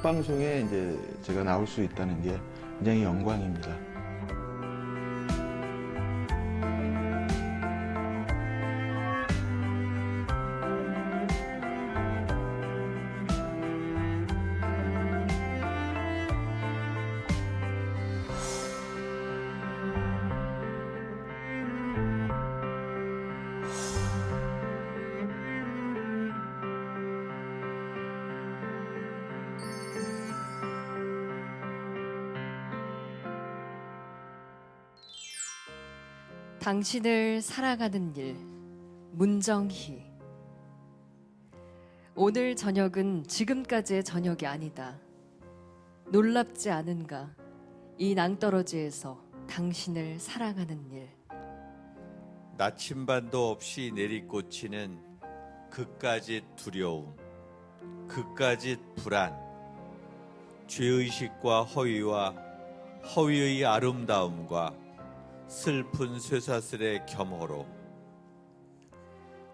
방송에 이제 제가 나올 수 있다는 게 굉장히 영광입니다. 당신을 사랑하는 일, 문정희. 오늘 저녁은 지금까지의 저녁이 아니다. 놀랍지 않은가? 이 낭떠러지에서 당신을 사랑하는 일. 나침반도 없이 내리꽂히는 그까짓 두려움, 그까짓 불안, 죄의식과 허위와 허위의 아름다움과 슬픈 쇠사슬의 겸허로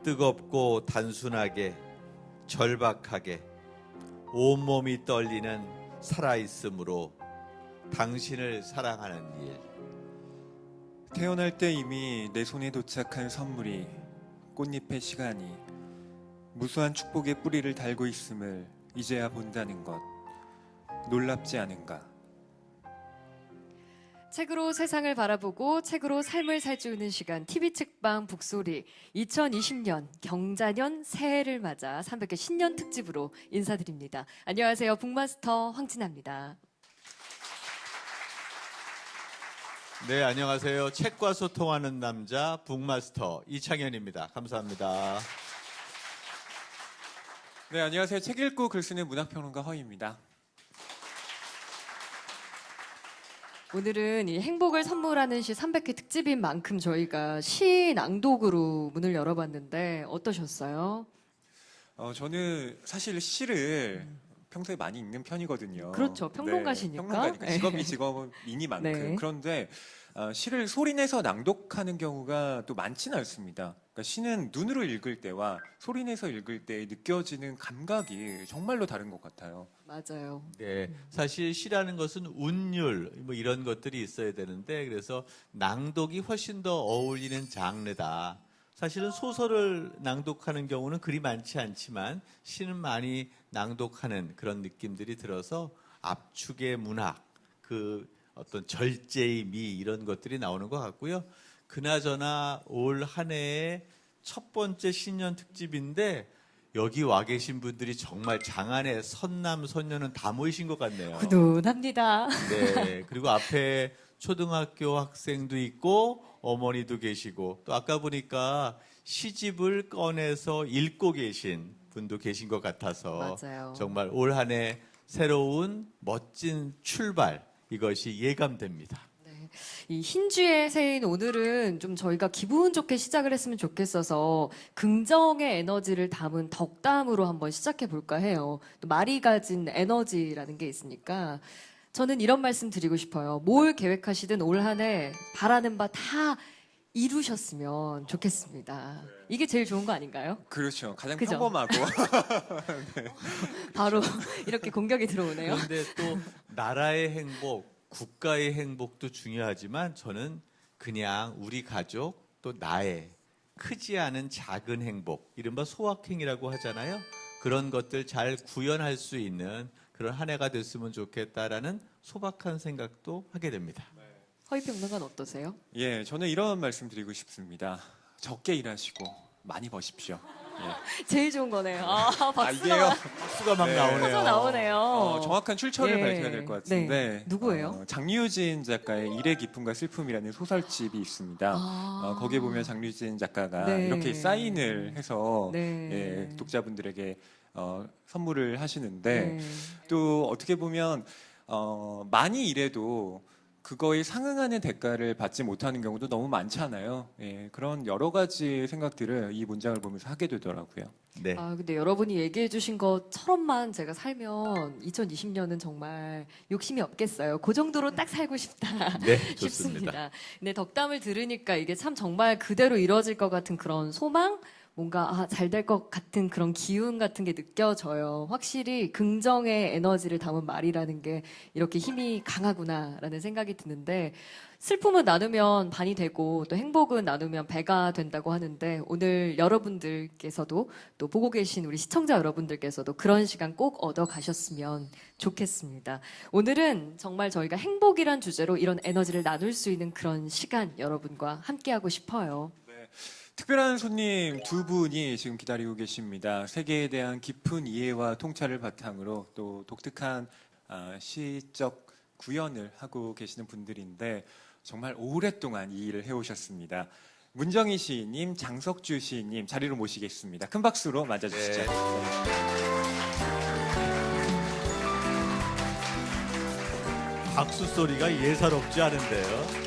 뜨겁고 단순하게 절박하게 온몸이 떨리는 살아있음으로 당신을 사랑하는 일. 태어날 때 이미 내 손에 도착한 선물이 꽃잎의 시간이 무수한 축복의 뿌리를 달고 있음을 이제야 본다는 것 놀랍지 않은가? 책으로 세상을 바라보고 책으로 삶을 살찌우는 시간 TV 책방 북소리 2020년 경자년 새해를 맞아 300회 신년 특집으로 인사드립니다. 안녕하세요. 북마스터 황진아입니다. 네, 안녕하세요. 책과 소통하는 남자 북마스터 이창현입니다. 감사합니다. 네, 안녕하세요. 책 읽고 글 쓰는 문학평론가 허희입니다. 오늘은 이 행복을 선물하는 시 300회 특집인 만큼 저희가 시 낭독으로 문을 열어봤는데 어떠셨어요? 저는 사실 시를 평소에 많이 읽는 편이거든요. 그렇죠. 평론가시니까. 네, 평론가니까 직업이 직업이니만큼. 네. 그런데 시를 소리내서 낭독하는 경우가 또 많지는 않습니다. 그러니까 시는 눈으로 읽을 때와 소리내서 읽을 때 느껴지는 감각이 정말로 다른 것 같아요. 맞아요. 네, 사실 시라는 것은 운율 뭐 이런 것들이 있어야 되는데 그래서 낭독이 훨씬 더 어울리는 장르다. 사실은 소설을 낭독하는 경우는 그리 많지 않지만 시는 많이 낭독하는 그런 느낌들이 들어서 압축의 문학, 그 어떤 절제의 미 이런 것들이 나오는 것 같고요. 그나저나 올 한 해의 첫 번째 신년 특집인데 여기 와 계신 분들이 정말 장안의 선남 선녀는 다 모이신 것 같네요. 훈훈합니다. 네, 그리고 앞에 초등학교 학생도 있고 어머니도 계시고 또 아까 보니까 시집을 꺼내서 읽고 계신 분도 계신 것 같아서 맞아요. 정말 올 한 해 새로운 멋진 출발 이것이 예감됩니다. 이 흰쥐의 새해인 오늘은 좀 저희가 기분 좋게 시작을 했으면 좋겠어서 긍정의 에너지를 담은 덕담으로 한번 시작해 볼까 해요. 또 말이 가진 에너지라는 게 있으니까 저는 이런 말씀 드리고 싶어요. 뭘 계획하시든 올 한 해 바라는 바 다 이루셨으면 좋겠습니다. 이게 제일 좋은 거 아닌가요? 그렇죠. 가장 그죠? 평범하고 바로 이렇게 공격이 들어오네요. 그런데 또 나라의 행복, 국가의 행복도 중요하지만 저는 그냥 우리 가족 또 나의 크지 않은 작은 행복, 이른바 소확행이라고 하잖아요. 그런 것들 잘 구현할 수 있는 그런 한 해가 됐으면 좋겠다라는 소박한 생각도 하게 됩니다. 허위평론가는 어떠세요? 예, 저는 이런 말씀 드리고 싶습니다. 적게 일하시고 많이 버십시오. 예. 제일 좋은 거네요. 아, 박수가 이게요. 박수가 막 네. 나오네요. 터져 나오네요. 정확한 출처를 예. 밝혀야 될 것 같은데 네. 누구예요? 장류진 작가의 일의 기쁨과 슬픔이라는 소설집이 있습니다. 아. 거기에 보면 장류진 작가가 네. 이렇게 사인을 해서 네. 독자분들에게 선물을 하시는데 네. 또 어떻게 보면 많이 일해도 그거에 상응하는 대가를 받지 못하는 경우도 너무 많잖아요. 예, 그런 여러 가지 생각들을 이 문장을 보면서 하게 되더라고요. 네. 아, 근데 여러분이 얘기해 주신 것처럼만 제가 살면 2020년은 정말 욕심이 없겠어요. 그 정도로 딱 살고 싶다 네, 싶습니다. 좋습니다. 근데 덕담을 들으니까 이게 참 정말 그대로 이루어질 것 같은 그런 소망 뭔가 잘 될 것 같은 그런 기운 같은 게 느껴져요. 확실히 긍정의 에너지를 담은 말이라는 게 이렇게 힘이 강하구나라는 생각이 드는데 슬픔은 나누면 반이 되고 또 행복은 나누면 배가 된다고 하는데 오늘 여러분들께서도 또 보고 계신 우리 시청자 여러분들께서도 그런 시간 꼭 얻어 가셨으면 좋겠습니다. 오늘은 정말 저희가 행복이란 주제로 이런 에너지를 나눌 수 있는 그런 시간 여러분과 함께하고 싶어요. 특별한 손님 두 분이 지금 기다리고 계십니다. 세계에 대한 깊은 이해와 통찰을 바탕으로 또 독특한 시적 구현을 하고 계시는 분들인데 정말 오랫동안 이 일을 해오셨습니다. 문정희 시인님, 장석주 시인님 자리로 모시겠습니다. 큰 박수로 맞아주시죠. 박수 소리가 예사롭지 않은데요.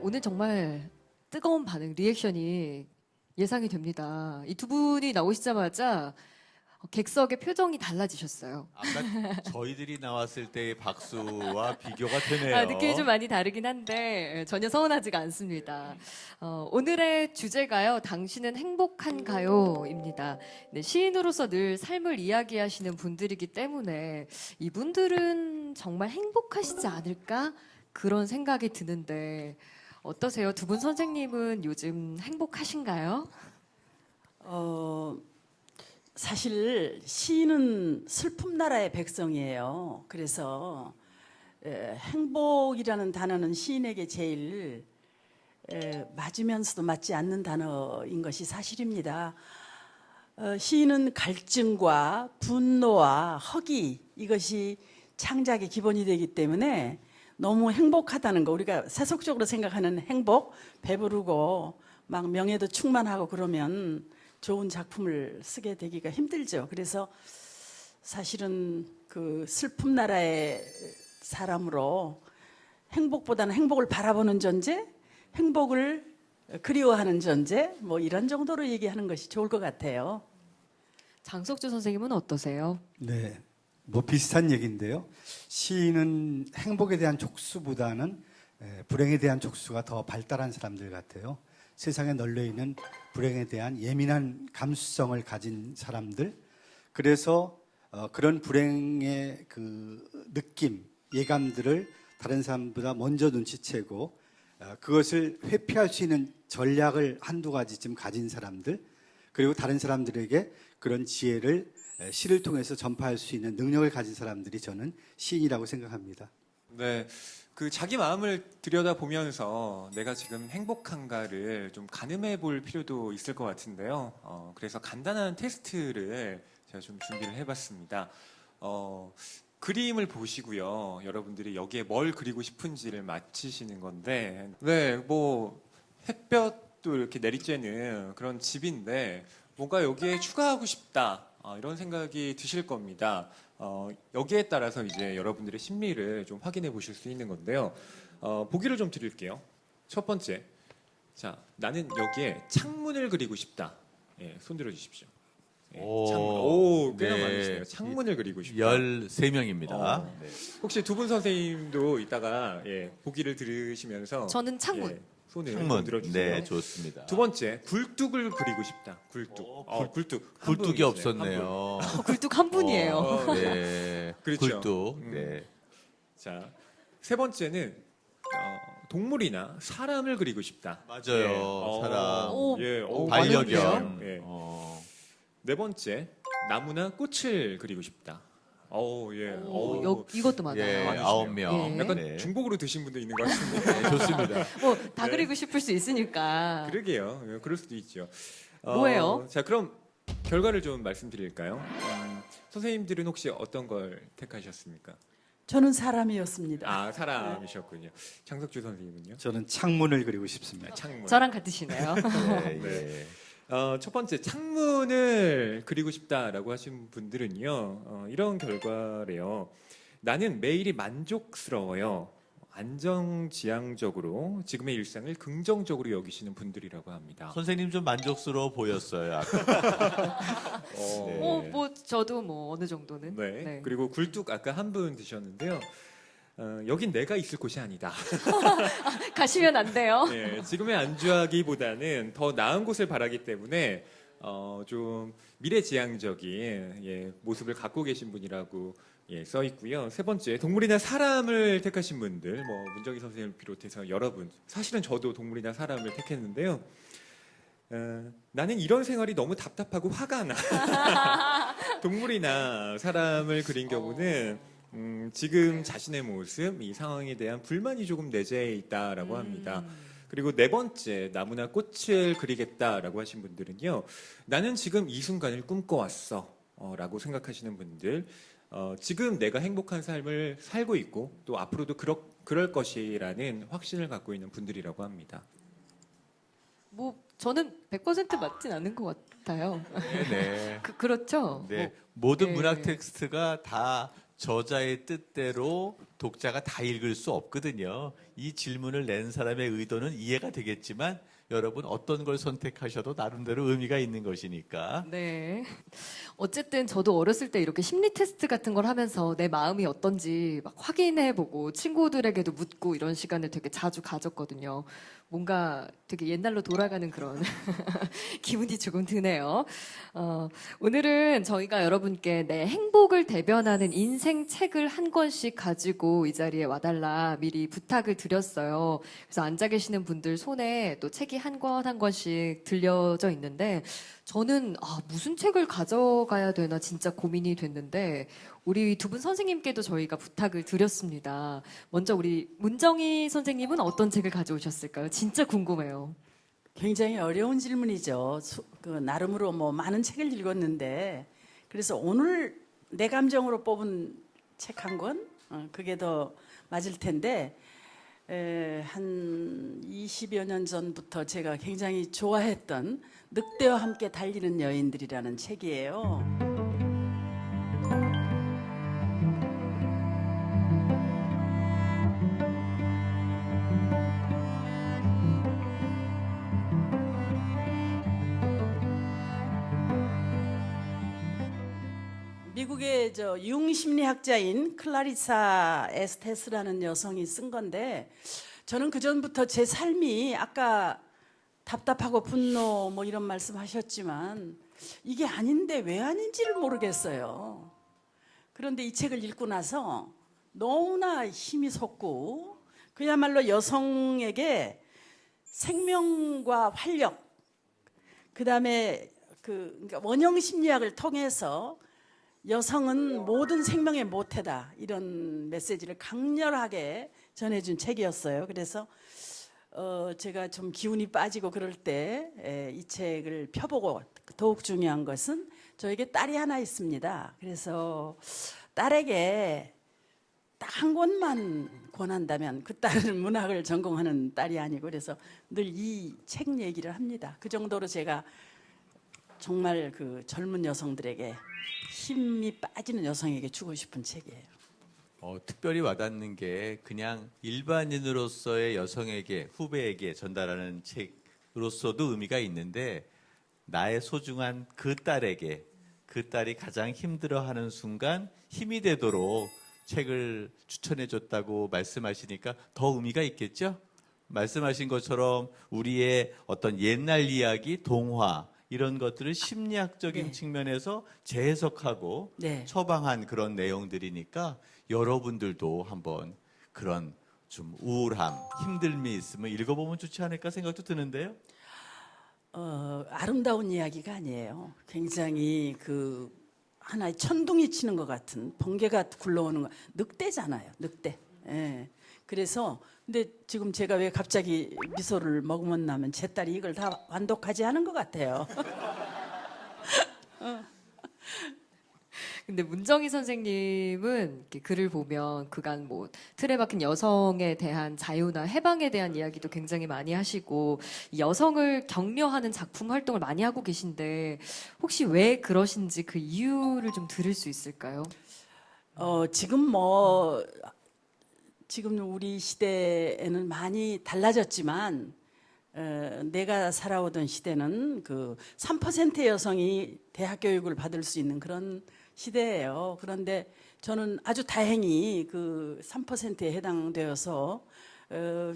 오늘 정말 뜨거운 반응, 리액션이 예상이 됩니다. 이 두 분이 나오시자마자 객석의 표정이 달라지셨어요. 아까 저희들이 나왔을 때의 박수와 비교가 되네요. 느낌이 좀 많이 다르긴 한데 전혀 서운하지가 않습니다. 오늘의 주제가요. 당신은 행복한가요?입니다. 네, 시인으로서 늘 삶을 이야기하시는 분들이기 때문에 이분들은 정말 행복하시지 않을까? 그런 생각이 드는데 어떠세요? 두 분 선생님은 요즘 행복하신가요? 사실 시인은 슬픔 나라의 백성이에요. 그래서 행복이라는 단어는 시인에게 제일 맞으면서도 맞지 않는 단어인 것이 사실입니다. 시인은 갈증과 분노와 허기 이것이 창작의 기본이 되기 때문에 너무 행복하다는 거 우리가 세속적으로 생각하는 행복 배부르고 막 명예도 충만하고 그러면 좋은 작품을 쓰게 되기가 힘들죠. 그래서 사실은 그 슬픔 나라의 사람으로 행복보다는 행복을 바라보는 존재, 행복을 그리워하는 존재 뭐 이런 정도로 얘기하는 것이 좋을 것 같아요. 장석주 선생님은 어떠세요? 네, 뭐 비슷한 얘기인데요. 시인은 행복에 대한 촉수보다는 불행에 대한 촉수가 더 발달한 사람들 같아요. 세상에 널려 있는 불행에 대한 예민한 감수성을 가진 사람들. 그래서 그런 불행의 그 느낌, 예감들을 다른 사람보다 먼저 눈치채고 그것을 회피할 수 있는 전략을 한두 가지쯤 가진 사람들. 그리고 다른 사람들에게 그런 지혜를 시를 통해서 전파할 수 있는 능력을 가진 사람들이 저는 시인이라고 생각합니다. 네, 그 자기 마음을 들여다보면서 내가 지금 행복한가를 좀 가늠해 볼 필요도 있을 것 같은데요. 그래서 간단한 테스트를 제가 좀 준비를 해봤습니다. 그림을 보시고요. 여러분들이 여기에 뭘 그리고 싶은지를 맞히시는 건데, 네, 뭐 햇볕 또 이렇게 내리쬐는 그런 집인데 뭔가 여기에 추가하고 싶다 이런 생각이 드실 겁니다. 여기에 따라서 이제 여러분들의 심리를 좀 확인해 보실 수 있는 건데요. 보기를 좀 드릴게요. 첫 번째, 자 나는 여기에 창문을 그리고 싶다. 예, 손 들어주십시오. 예, 창문. 오, 꽤나 네. 많으시네요. 창문을 그리고 싶다. 13명입니다. 네. 혹시 두 분 선생님도 이따가 보기를 들으시면서 저는 창문. 손을 창문. 좀 들어주세요. 네, 좋습니다. 두 번째, 굴뚝을 그리고 싶다. 굴뚝. 굴뚝. 한 굴뚝이 분이시네요. 없었네요. 굴뚝 한 분이에요. 네. 그렇죠. 굴뚝. 네. 자, 세 번째는 동물이나 사람을 그리고 싶다. 맞아요. 사람. 오, 반려견. 예. 어. 네 번째, 나무나 꽃을 그리고 싶다. 예. 이것도 많아요. 예, 많으시네요. 9명. 예. 약간 네. 중복으로 드신 분도 있는 것 같은데. 네, 좋습니다. 뭐 다 네. 그리고 싶을 수 있으니까. 그러게요. 그럴 수도 있죠. 뭐예요? 자, 그럼 결과를 좀 말씀드릴까요? 선생님들은 혹시 어떤 걸 택하셨습니까? 저는 사람이었습니다. 아, 사람이셨군요. 장석주 선생님은요? 저는 창문을 그리고 싶습니다. 창문. 저랑 같으시네요. 네, 네. 예. 첫 번째 창문을 그리고 싶다라고 하신 분들은요 이런 결과래요. 나는 매일이 만족스러워요. 안정지향적으로 지금의 일상을 긍정적으로 여기시는 분들이라고 합니다. 선생님 좀 만족스러워 보였어요. 아까. 네. 뭐 저도 뭐 어느 정도는. 네. 네. 그리고 굴뚝 아까 한 분 드셨는데요. 여긴 내가 있을 곳이 아니다. 가시면 안 돼요. 예, 지금의 안주하기보다는 더 나은 곳을 바라기 때문에 좀 미래지향적인 모습을 갖고 계신 분이라고 써 있고요. 세 번째, 동물이나 사람을 택하신 분들, 뭐 문정희 선생님을 비롯해서 여러분, 사실은 저도 동물이나 사람을 택했는데요. 나는 이런 생활이 너무 답답하고 화가 나. 동물이나 사람을 그린 경우는 지금 자신의 모습, 이 상황에 대한 불만이 조금 내재해 있다라고 합니다. 그리고 네 번째, 나무나 꽃을 그리겠다라고 하신 분들은요. 나는 지금 이 순간을 꿈꿔왔어 라고 생각하시는 분들, 지금 내가 행복한 삶을 살고 있고 또 앞으로도 그럴 것이라는 확신을 갖고 있는 분들이라고 합니다. 뭐 저는 100% 맞진 않은 것 같아요. 네, 네. 그렇죠. 네. 뭐, 모든 네. 문학 텍스트가 다 저자의 뜻대로 독자가 다 읽을 수 없거든요. 이 질문을 낸 사람의 의도는 이해가 되겠지만 여러분 어떤 걸 선택하셔도 나름대로 의미가 있는 것이니까. 네. 어쨌든 저도 어렸을 때 이렇게 심리 테스트 같은 걸 하면서 내 마음이 어떤지 막 확인해보고 친구들에게도 묻고 이런 시간을 되게 자주 가졌거든요. 뭔가 되게 옛날로 돌아가는 그런 기분이 조금 드네요. 오늘은 저희가 여러분께 내 행복을 대변하는 인생 책을 한 권씩 가지고 이 자리에 와달라 미리 부탁을 드렸어요. 그래서 앉아 계시는 분들 손에 또 책이 한 권 한 권씩 들려져 있는데 저는 무슨 책을 가져가야 되나 진짜 고민이 됐는데 우리 두 분 선생님께도 저희가 부탁을 드렸습니다. 먼저 우리 문정희 선생님은 어떤 책을 가져오셨을까요? 진짜 궁금해요. 굉장히 어려운 질문이죠. 나름으로 뭐 많은 책을 읽었는데 그래서 오늘 내 감정으로 뽑은 책 한 권 그게 더 맞을 텐데 한 20여 년 전부터 제가 굉장히 좋아했던 늑대와 함께 달리는 여인들이라는 책이에요. 미국의 융심리학자인 클라리사 에스테스라는 여성이 쓴 건데 저는 그 전부터 제 삶이 아까 답답하고 분노 뭐 이런 말씀하셨지만 이게 아닌데 왜 아닌지를 모르겠어요. 그런데 이 책을 읽고 나서 너무나 힘이 솟고 그야말로 여성에게 생명과 활력 그다음에 그러니까 원형 심리학을 통해서 여성은 모든 생명의 모태다 이런 메시지를 강렬하게 전해준 책이었어요. 그래서 제가 좀 기운이 빠지고 그럴 때 이 책을 펴보고 더욱 중요한 것은 저에게 딸이 하나 있습니다. 그래서 딸에게 딱 한 권만 권한다면 그 딸은 문학을 전공하는 딸이 아니고 그래서 늘 이 책 얘기를 합니다. 그 정도로 제가 정말 그 젊은 여성들에게 힘이 빠지는 여성에게 주고 싶은 책이에요. 특별히 와닿는 게 그냥 일반인으로서의 여성에게 후배에게 전달하는 책으로서도 의미가 있는데 나의 소중한 그 딸에게 그 딸이 가장 힘들어하는 순간 힘이 되도록 책을 추천해줬다고 말씀하시니까 더 의미가 있겠죠? 말씀하신 것처럼 우리의 어떤 옛날 이야기, 동화 이런 것들을 심리학적인 네. 측면에서 재해석하고 네. 처방한 그런 내용들이니까 여러분들도 한번 그런 좀 우울함, 힘듦이 있으면 읽어보면 좋지 않을까 생각도 드는데요. 아름다운 이야기가 아니에요. 굉장히 그 하나의 천둥이 치는 것 같은 번개가 굴러오는 거 늑대잖아요. 늑대. 예. 그래서 근데 지금 제가 왜 갑자기 미소를 머금었냐면 제 딸이 이걸 다 완독하지 않은 것 같아요. 근데 문정희 선생님은 이렇게 글을 보면 그간 뭐 틀에 박힌 여성에 대한 자유나 해방에 대한 이야기도 굉장히 많이 하시고 이 여성을 격려하는 작품 활동을 많이 하고 계신데 혹시 왜 그러신지 그 이유를 좀 들을 수 있을까요? 지금 우리 시대에는 많이 달라졌지만 내가 살아오던 시대는 그 3%의 여성이 대학 교육을 받을 수 있는 그런 시대예요. 그런데 저는 아주 다행히 그 3%에 해당되어서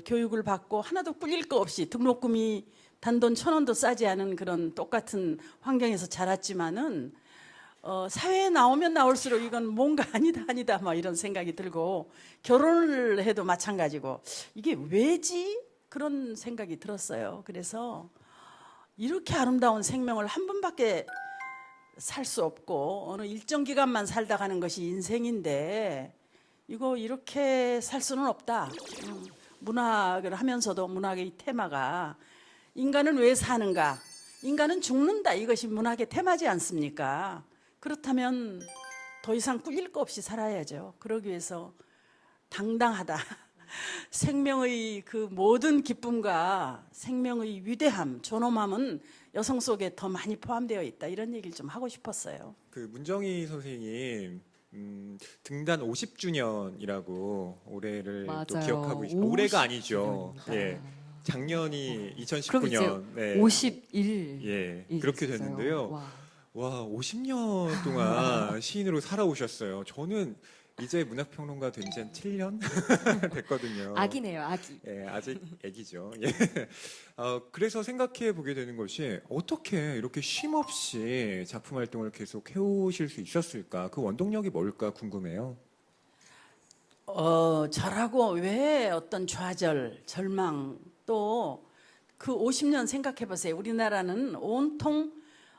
교육을 받고 하나도 꿀릴 거 없이 등록금이 단돈 1,000원도 싸지 않은 그런 똑같은 환경에서 자랐지만은 사회에 나오면 나올수록 이건 뭔가 아니다 막 이런 생각이 들고 결혼을 해도 마찬가지고 이게 왜지? 그런 생각이 들었어요. 그래서 이렇게 아름다운 생명을 한 번밖에 살 수 없고 어느 일정 기간만 살다 가는 것이 인생인데 이거 이렇게 살 수는 없다. 문학을 하면서도 문학의 이 테마가 인간은 왜 사는가? 인간은 죽는다. 이것이 문학의 테마지 않습니까? 그렇다면 더 이상 꿀릴 거 없이 살아야죠. 그러기 위해서 당당하다. 생명의 그 모든 기쁨과 생명의 위대함, 존엄함은 여성 속에 더 많이 포함되어 있다. 이런 얘기를 좀 하고 싶었어요. 그 문정희 선생님 등단 50주년이라고 올해를 또 맞아요. 기억하고 있습니다. 올해가 아니죠. 50주년입니다. 예. 작년이 그럼 이제 2019년. 네. 51일 예. 그렇게 됐는데요. 와. 와, 50년 동안 시인으로 살아오셨어요. 저는 이제 문학평론가 된 지 한 7년 됐거든요. 아기네요, 아기. 예, 아직 애기죠. 예. 그래서 생각해 보게 되는 것이 어떻게 이렇게 쉼 없이 작품 활동을 계속 해오실 수 있었을까? 그 원동력이 뭘까 궁금해요. 저라고 왜 어떤 좌절, 절망 또 그 50년 생각해 보세요. 우리나라는 온통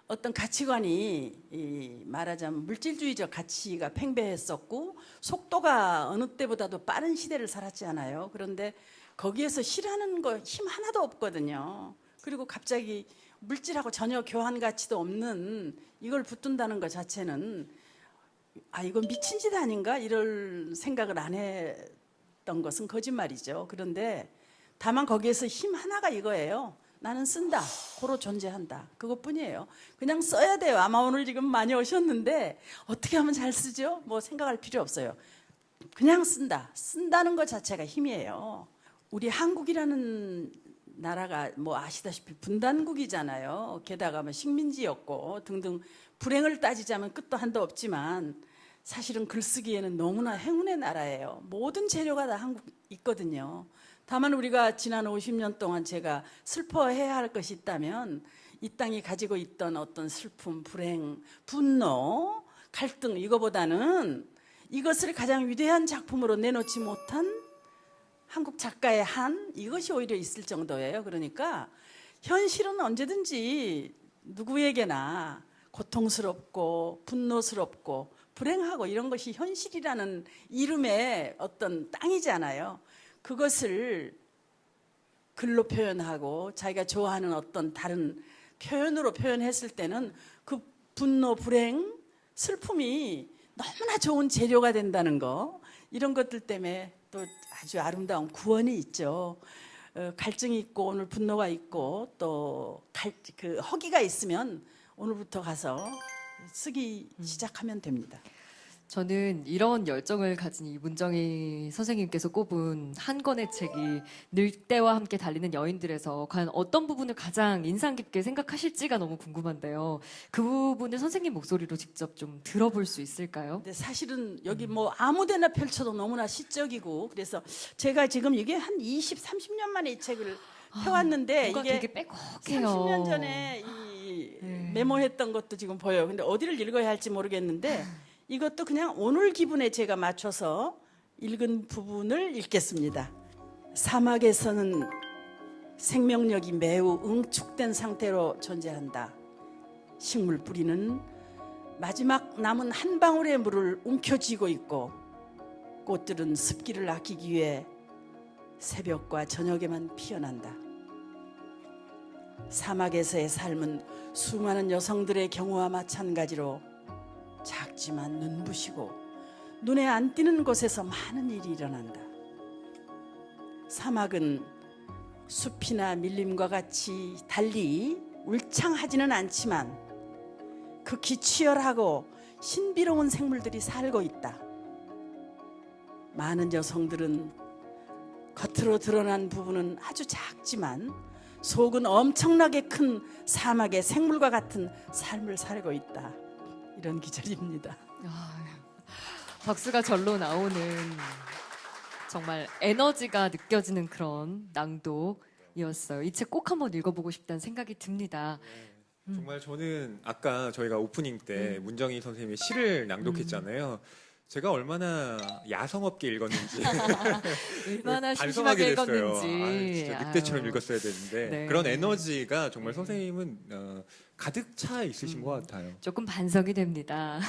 어떤 가치관이 말하자면 물질주의적 가치가 팽배했었고 속도가 어느 때보다도 빠른 시대를 살았지 않아요. 그런데 거기에서 시라는 거 힘 하나도 없거든요. 그리고 갑자기 물질하고 전혀 교환 가치도 없는 이걸 붙든다는 것 자체는 이건 미친 짓 아닌가 이럴 생각을 안 했던 것은 거짓말이죠. 그런데 다만 거기에서 힘 하나가 이거예요. 나는 쓴다. 고로 존재한다. 그것뿐이에요. 그냥 써야 돼요. 아마 오늘 지금 많이 오셨는데 어떻게 하면 잘 쓰죠? 뭐 생각할 필요 없어요. 그냥 쓴다. 쓴다는 것 자체가 힘이에요. 우리 한국이라는 나라가 뭐 아시다시피 분단국이잖아요. 게다가 뭐 식민지였고 등등 불행을 따지자면 끝도 한도 없지만 사실은 글쓰기에는 너무나 행운의 나라예요. 모든 재료가 다 한국 있거든요. 다만 우리가 지난 50년 동안 제가 슬퍼해야 할 것이 있다면 이 땅이 가지고 있던 어떤 슬픔, 불행, 분노, 갈등 이거보다는 이것을 가장 위대한 작품으로 내놓지 못한 한국 작가의 한 이것이 오히려 있을 정도예요. 그러니까 현실은 언제든지 누구에게나 고통스럽고 분노스럽고 불행하고 이런 것이 현실이라는 이름의 어떤 땅이잖아요. 그것을 글로 표현하고 자기가 좋아하는 어떤 다른 표현으로 표현했을 때는 그 분노, 불행, 슬픔이 너무나 좋은 재료가 된다는 거 이런 것들 때문에 또 아주 아름다운 구원이 있죠. 갈증이 있고 오늘 분노가 있고 또 그 허기가 있으면 오늘부터 가서 쓰기 시작하면 됩니다. 저는 이런 열정을 가진 이 문정희 선생님께서 꼽은 한 권의 책이 늙대와 함께 달리는 여인들에서 과연 어떤 부분을 가장 인상 깊게 생각하실지가 너무 궁금한데요. 그 부분을 선생님 목소리로 직접 좀 들어볼 수 있을까요? 근데 사실은 여기 뭐 아무데나 펼쳐도 너무나 시적이고 그래서 제가 지금 이게 한 20, 30년 만에 이 책을 펴왔는데 뭔가 이게 되게 빼곡해요. 30년 전에 이 메모했던 것도 지금 보여요. 근데 어디를 읽어야 할지 모르겠는데 이것도 그냥 오늘 기분에 제가 맞춰서 읽은 부분을 읽겠습니다. 사막에서는 생명력이 매우 응축된 상태로 존재한다. 식물 뿌리는 마지막 남은 한 방울의 물을 움켜쥐고 있고 꽃들은 습기를 아끼기 위해 새벽과 저녁에만 피어난다. 사막에서의 삶은 수많은 여성들의 경우와 마찬가지로 작지만 눈부시고 눈에 안 띄는 곳에서 많은 일이 일어난다. 사막은 숲이나 밀림과 같이 달리 울창하지는 않지만 극히 치열하고 신비로운 생물들이 살고 있다. 많은 여성들은 겉으로 드러난 부분은 아주 작지만 속은 엄청나게 큰 사막의 생물과 같은 삶을 살고 있다. 이런 기절입니다. 박수가 절로 나오는 정말 에너지가 느껴지는 그런 낭독이었어요. 이 책 꼭 한번 읽어보고 싶다는 생각이 듭니다. 정말 저는 아까 저희가 오프닝 때 문정희 선생님의 시를 낭독했잖아요. 제가 얼마나 야성없게 읽었는지 얼마나 반성하게 심심하게 됐어요. 읽었는지. 진짜 늑대처럼 읽었어야 되는데 네. 그런 에너지가 정말 선생님은 가득 차 있으신 것 같아요. 조금 반성이 됩니다.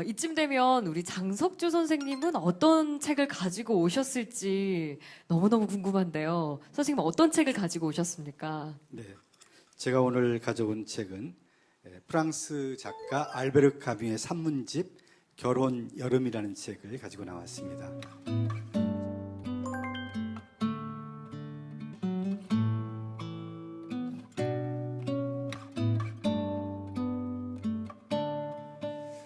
이쯤 되면 우리 장석주 선생님은 어떤 책을 가지고 오셨을지 너무너무 궁금한데요. 선생님 어떤 책을 가지고 오셨습니까? 네, 제가 오늘 가져온 책은 프랑스 작가 알베르 카뮈의 산문집 결혼 여름이라는 책을 가지고 나왔습니다.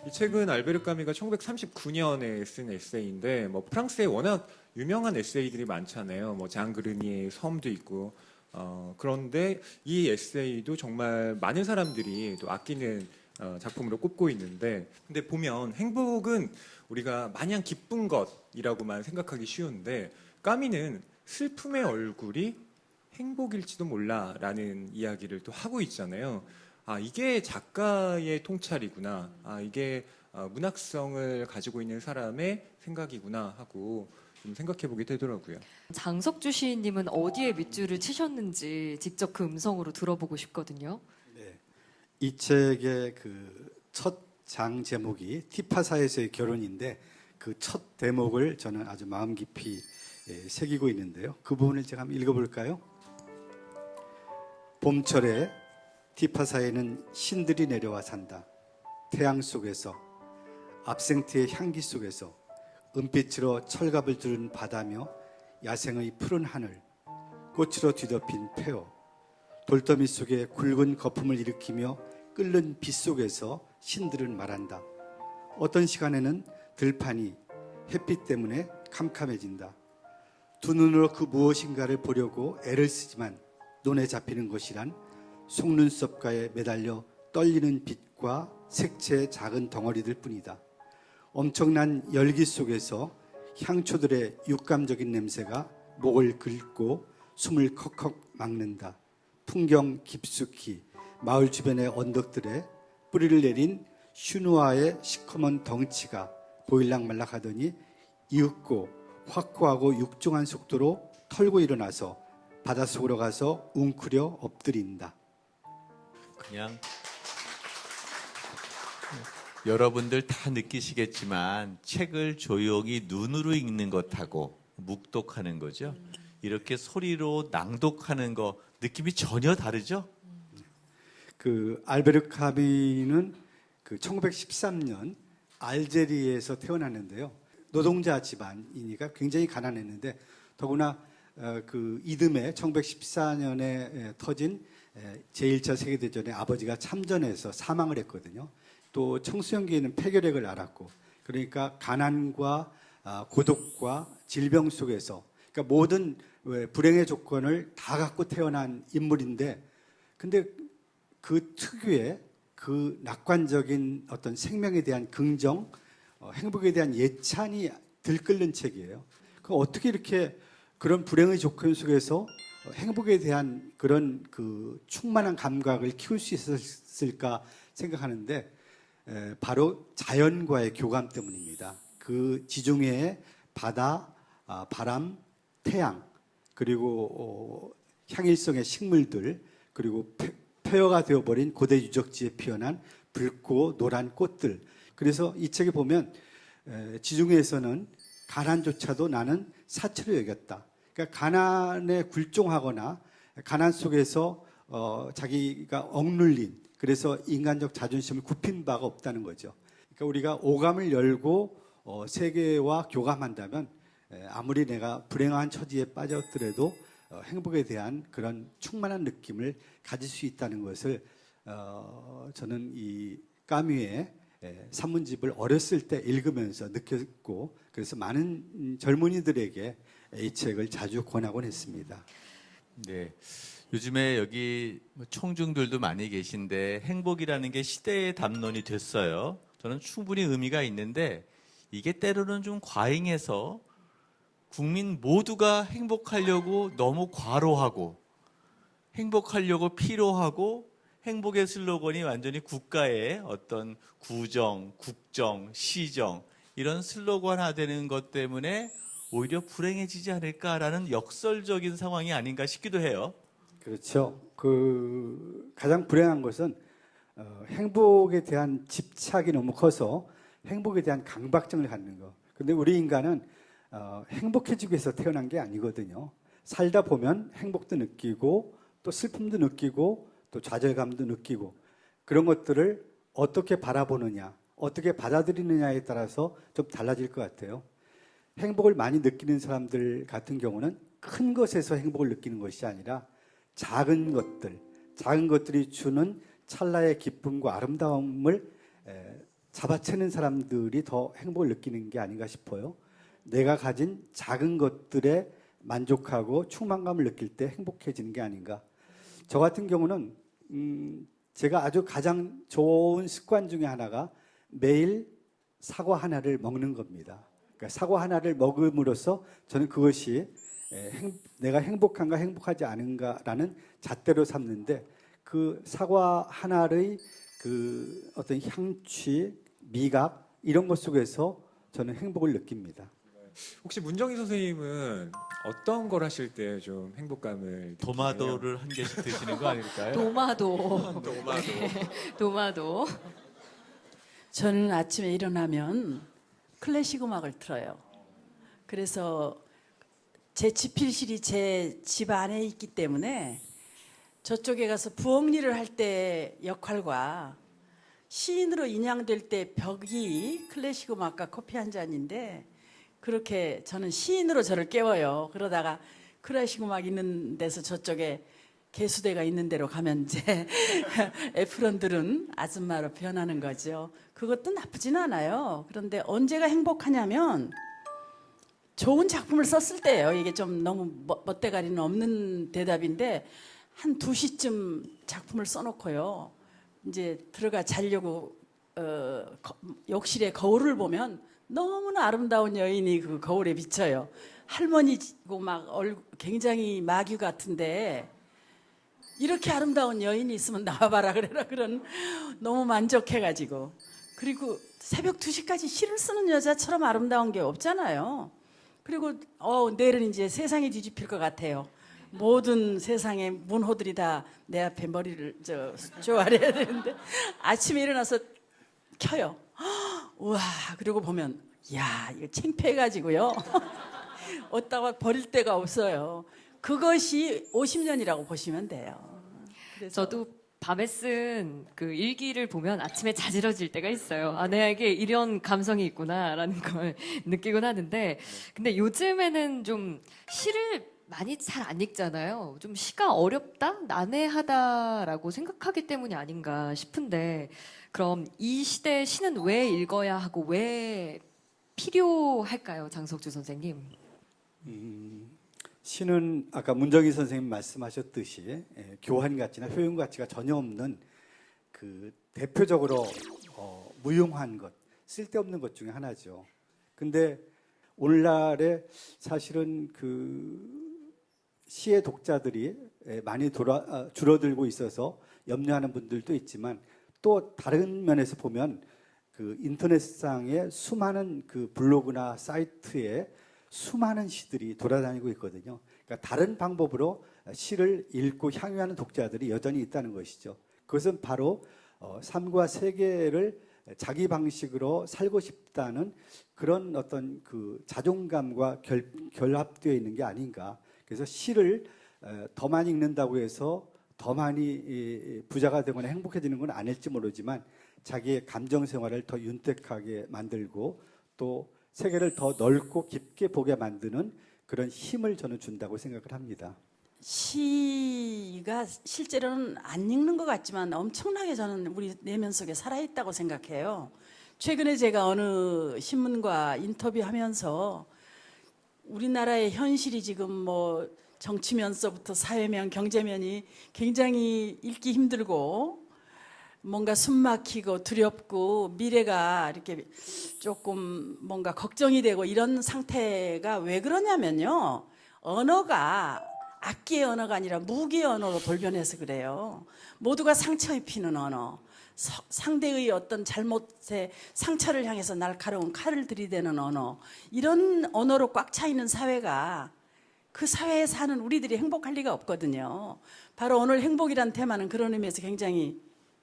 이 책은 알베르 까미가 1939년에 쓴 에세이인데 뭐 프랑스에 워낙 유명한 에세이들이 많잖아요. 뭐 장 그르니에의 섬도 있고 그런데 이 에세이도 정말 많은 사람들이 또 아끼는 작품으로 꼽고 있는데 근데 보면 행복은 우리가 마냥 기쁜 것이라고만 생각하기 쉬운데 까미는 슬픔의 얼굴이 행복일지도 몰라라는 이야기를 또 하고 있잖아요. 아, 이게 작가의 통찰이구나. 아, 이게 문학성을 가지고 있는 사람의 생각이구나 하고 좀 생각해 보게 되더라고요. 장석주 시인님은 어디에 밑줄을 치셨는지 직접 그 음성으로 들어보고 싶거든요. 네, 이 책의 그 첫 장 제목이 티파사에서의 결혼인데 그 첫 대목을 저는 아주 마음 깊이 새기고 있는데요. 그 부분을 제가 한번 읽어볼까요? 봄철에 티파사에는 신들이 내려와 산다. 태양 속에서 압생트의 향기 속에서 은빛으로 철갑을 두른 바다며 야생의 푸른 하늘, 꽃으로 뒤덮인 폐허, 돌더미 속에 굵은 거품을 일으키며 끓는 빛 속에서 신들은 말한다. 어떤 시간에는 들판이 햇빛 때문에 캄캄해진다. 두 눈으로 그 무엇인가를 보려고 애를 쓰지만 눈에 잡히는 것이란 속눈썹가에 매달려 떨리는 빛과 색채의 작은 덩어리들 뿐이다. 엄청난 열기 속에서 향초들의 육감적인 냄새가 목을 긁고 숨을 컥컥 막는다. 풍경 깊숙이 마을 주변의 언덕들에 뿌리를 내린 슈누아의 시커먼 덩치가 보일락말락 하더니 이윽고 확고하고 육중한 속도로 털고 일어나서 바닷속으로 가서 웅크려 엎드린다. 그냥 여러분들 다 느끼시겠지만 책을 조용히 눈으로 읽는 것하고 묵독하는 거죠. 이렇게 소리로 낭독하는 거 느낌이 전혀 다르죠? 그 알베르 카뮈는 그 1913년 알제리에서 태어났는데요. 노동자 집안이니까 굉장히 가난했는데 더구나 그 이듬해 1914년에 터진 제1차 세계대전에 아버지가 참전해서 사망을 했거든요. 또 청소년기에는 폐결핵을 앓았고 그러니까 가난과 고독과 질병 속에서 그러니까 모든 불행의 조건을 다 갖고 태어난 인물인데 근데 그 특유의 그 낙관적인 어떤 생명에 대한 긍정, 행복에 대한 예찬이 들끓는 책이에요. 그 어떻게 이렇게 그런 불행의 조건 속에서 행복에 대한 그런 그 충만한 감각을 키울 수 있었을까 생각하는데 바로 자연과의 교감 때문입니다. 그 지중해의 바다, 바람, 태양 그리고 향일성의 식물들 그리고 폐허가 되어버린 고대 유적지에 피어난 붉고 노란 꽃들. 그래서 이 책에 보면 지중해에서는 가난조차도 나는 사치로 여겼다. 그러니까 가난에 굴종하거나 가난 속에서 자기가 억눌린 그래서 인간적 자존심을 굽힌 바가 없다는 거죠. 그러니까 우리가 오감을 열고 세계와 교감한다면 아무리 내가 불행한 처지에 빠졌더라도 행복에 대한 그런 충만한 느낌을 가질 수 있다는 것을 저는 이 까뮈의 산문집을 어렸을 때 읽으면서 느꼈고 그래서 많은 젊은이들에게 이 책을 자주 권하곤 했습니다. 네. 요즘에 여기 청중들도 많이 계신데 행복이라는 게 시대의 담론이 됐어요. 저는 충분히 의미가 있는데 이게 때로는 좀 과잉해서 국민 모두가 행복하려고 너무 과로하고 행복하려고 피로하고 행복의 슬로건이 완전히 국가의 어떤 구정, 국정, 시정 이런 슬로건화되는 것 때문에 오히려 불행해지지 않을까라는 역설적인 상황이 아닌가 싶기도 해요. 그렇죠. 그 가장 불행한 것은 행복에 대한 집착이 너무 커서 행복에 대한 강박증을 갖는 거. 근데 우리 인간은 행복해지기 위해서 태어난 게 아니거든요. 살다 보면 행복도 느끼고 또 슬픔도 느끼고 또 좌절감도 느끼고 그런 것들을 어떻게 바라보느냐, 어떻게 받아들이느냐에 따라서 좀 달라질 것 같아요. 행복을 많이 느끼는 사람들 같은 경우는 큰 것에서 행복을 느끼는 것이 아니라 작은 것들이 주는 찰나의 기쁨과 아름다움을 잡아채는 사람들이 더 행복을 느끼는 게 아닌가 싶어요. 내가 가진 작은 것들에 만족하고 충만감을 느낄 때 행복해지는 게 아닌가. 저 같은 경우는 제가 아주 가장 좋은 습관 중에 하나가 매일 사과 하나를 먹는 겁니다. 그러니까 사과 하나를 먹음으로써 저는 그것이 내가 행복한가 행복하지 않은가라는 잣대로 삼는데 그 사과 하나의 그 어떤 향취, 미각 이런 것 속에서 저는 행복을 느낍니다. 혹시 문정희 선생님은 어떤 걸 하실 때 좀 행복감을 도마도를 한 개씩 드시는 거 아닐까요? 도마도. 도마도. 저는 아침에 일어나면 클래식 음악을 틀어요. 그래서 제 집필실이 제 집 안에 있기 때문에 저쪽에 가서 부엌 일을 할 때 역할과 시인으로 인양될 때 벽이 클래식 음악과 커피 한 잔인데 그렇게 저는 시인으로 저를 깨워요. 그러다가 클래식 음악 있는 데서 저쪽에 개수대가 있는 데로 가면 이제 에프론들은 아줌마로 변하는 거죠. 그것도 나쁘진 않아요. 그런데 언제가 행복하냐면 좋은 작품을 썼을 때예요. 이게 좀 너무 멋대가리는 없는 대답인데 한 2시쯤 작품을 써놓고요. 이제 들어가 자려고 욕실에 거울을 보면 너무나 아름다운 여인이 그 거울에 비쳐요. 할머니고 막 굉장히 마귀 같은데 이렇게 아름다운 여인이 있으면 나와봐라 그래라 그런 너무 만족해가지고 그리고 새벽 2시까지 시를 쓰는 여자처럼 아름다운 게 없잖아요. 그리고 내일은 이제 세상이 뒤집힐 것 같아요. 모든 세상의 문호들이 다 내 앞에 머리를 조아려야 되는데 아침에 일어나서 켜요. 우와 그리고 보면 야 이거 창피해가지고요. 어디다가 버릴 데가 없어요. 그것이 50년이라고 보시면 돼요. 그래서 저도 밤에 쓴 그 일기를 보면 아침에 자지러질 때가 있어요. 아, 내게 이런 감성이 있구나라는 걸 느끼곤 하는데, 근데 요즘에는 좀 시를 많이 잘 안 읽잖아요. 좀 시가 어렵다, 난해하다라고 생각하기 때문이 아닌가 싶은데, 그럼 이 시대 시는 왜 읽어야 하고 왜 필요할까요, 장석주 선생님? 시는 아까 문정희 선생님 말씀하셨듯이 교환 가치나 효용 가치가 전혀 없는 그 대표적으로 무용한 것, 쓸데없는 것 중에 하나죠. 근데 오늘날에 사실은 그 시의 독자들이 많이 줄어들고 있어서 염려하는 분들도 있지만, 또 다른 면에서 보면 그 인터넷상의 수많은 그 블로그나 사이트에 수많은 시들이 돌아다니고 있거든요. 그러니까 다른 방법으로 시를 읽고 향유하는 독자들이 여전히 있다는 것이죠. 그것은 바로 삶과 세계를 자기 방식으로 살고 싶다는 그런 어떤 그 자존감과 결합되어 있는 게 아닌가. 그래서 시를 더 많이 읽는다고 해서 더 많이 부자가 되거나 행복해지는 건 아닐지 모르지만, 자기의 감정 생활을 더 윤택하게 만들고 또 세계를 더 넓고 깊게 보게 만드는 그런 힘을 저는 준다고 생각을 합니다. 시가 실제로는 안 읽는 것 같지만 엄청나게 저는 우리 내면 속에 살아있다고 생각해요. 최근에 제가 어느 신문과 인터뷰하면서 우리나라의 현실이 지금 뭐 정치면서부터 사회면, 경제면이 굉장히 읽기 힘들고 뭔가 숨막히고 두렵고 미래가 이렇게 조금 뭔가 걱정이 되고 이런 상태가 왜 그러냐면요, 언어가 악기의 언어가 아니라 무기의 언어로 돌변해서 그래요. 모두가 상처 입히는 언어, 상대의 어떤 잘못에 상처를 향해서 날카로운 칼을 들이대는 언어, 이런 언어로 꽉 차 있는 사회가, 그 사회에 사는 우리들이 행복할 리가 없거든요. 바로 오늘 행복이란 테마는 그런 의미에서 굉장히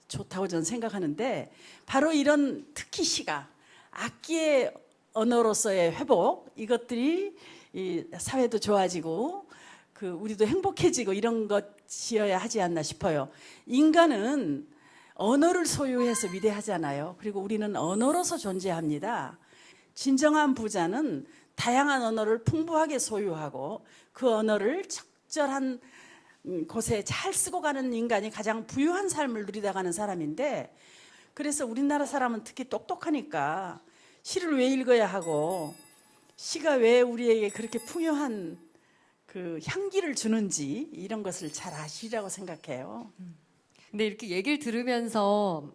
좋다고 저는 생각하는데, 바로 이런 특히 시가 악기의 언어로서의 회복, 이것들이 이 사회도 좋아지고 그 우리도 행복해지고 이런 것이어야 하지 않나 싶어요. 인간은 언어를 소유해서 위대하잖아요. 그리고 우리는 언어로서 존재합니다. 진정한 부자는 다양한 언어를 풍부하게 소유하고 그 언어를 적절한 곳에 잘 쓰고 가는 인간이 가장 부유한 삶을 누리다 가는 사람인데, 그래서 우리나라 사람은 특히 똑똑하니까 시를 왜 읽어야 하고 시가 왜 우리에게 그렇게 풍요한 그 향기를 주는지 이런 것을 잘 아시리라고 생각해요. 근데 이렇게 얘기를 들으면서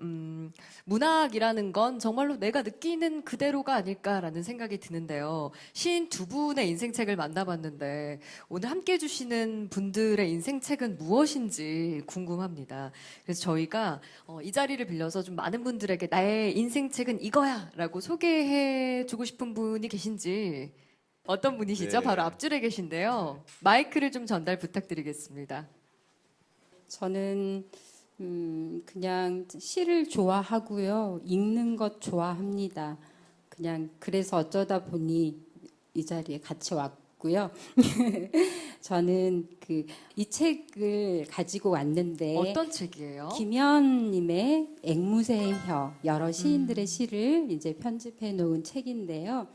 문학이라는 건 정말로 내가 느끼는 그대로가 아닐까라는 생각이 드는데요. 시인 두 분의 인생책을 만나봤는데 오늘 함께해 주시는 분들의 인생책은 무엇인지 궁금합니다. 그래서 저희가 이 자리를 빌려서 좀 많은 분들에게 나의 인생책은 이거야 라고 소개해 주고 싶은 분이 계신지. 어떤 분이시죠? 네. 바로 앞줄에 계신데요. 마이크를 좀 전달 부탁드리겠습니다. 저는 그냥 시를 좋아하고요. 읽는 것 좋아합니다. 그냥 그래서 어쩌다 보니 이 자리에 같이 왔고요. 저는 이 책을 가지고 왔는데, 어떤 책이에요? 김현님의 앵무새의 혀, 여러 시인들의 시를 이제 편집해 놓은 책인데요.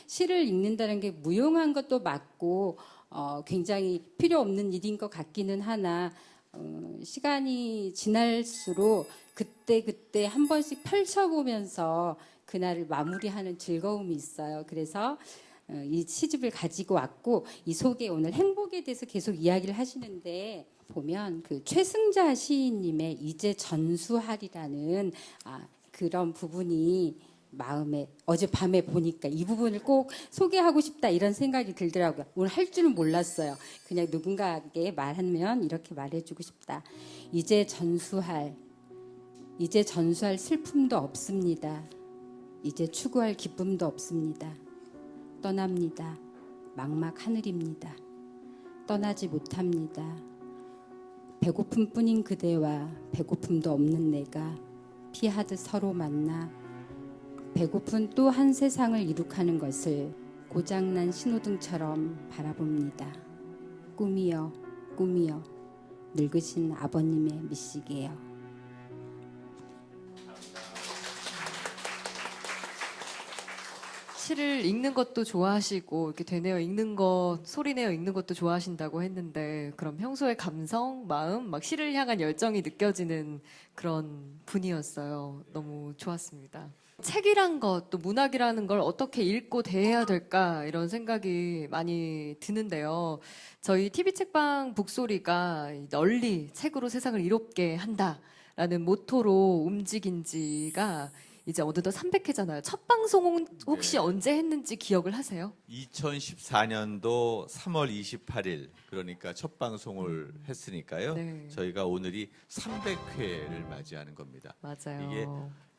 시를 읽는다는 게 무용한 것도 맞고 굉장히 필요 없는 일인 것 같기는 하나, 시간이 지날수록 그때 한 번씩 펼쳐보면서 그날을 마무리하는 즐거움이 있어요. 그래서 이 시집을 가지고 왔고, 이 속에 오늘 행복에 대해서 계속 이야기를 하시는데 보면 그 최승자 시인님의 이제 전수하리라는 그런 부분이 마음에, 어젯밤에 보니까 이 부분을 꼭 소개하고 싶다 이런 생각이 들더라고요. 오늘 할 줄은 몰랐어요. 그냥 누군가에게 말하면 이렇게 말해주고 싶다. 이제 전수할 슬픔도 없습니다. 이제 추구할 기쁨도 없습니다. 떠납니다. 막막 하늘입니다. 떠나지 못합니다. 배고픔 뿐인 그대와 배고픔도 없는 내가 피하듯 서로 만나 배고픈 또 한 세상을 이룩하는 것을 고장난 신호등처럼 바라봅니다. 꿈이여, 꿈이여, 늙으신 아버님의 미식이에요. 시를 읽는 것도 좋아하시고 이렇게 되뇌어 읽는 것, 소리내어 읽는 것도 좋아하신다고 했는데 그럼 평소에 감성, 마음, 막 시를 향한 열정이 느껴지는 그런 분이었어요. 너무 좋았습니다. 책이란 것, 또 문학이라는 걸 어떻게 읽고 대해야 될까 이런 생각이 많이 드는데요. 저희 TV 책방 북소리가 널리 책으로 세상을 이롭게 한다라는 모토로 움직인 지가 이제 어느덧 300회잖아요. 첫 방송은 혹시 네. 언제 했는지 기억을 하세요? 2014년도 3월 28일 그러니까 첫 방송을 했으니까요. 네. 저희가 오늘이 300회를 맞이하는 겁니다. 맞아요. 이게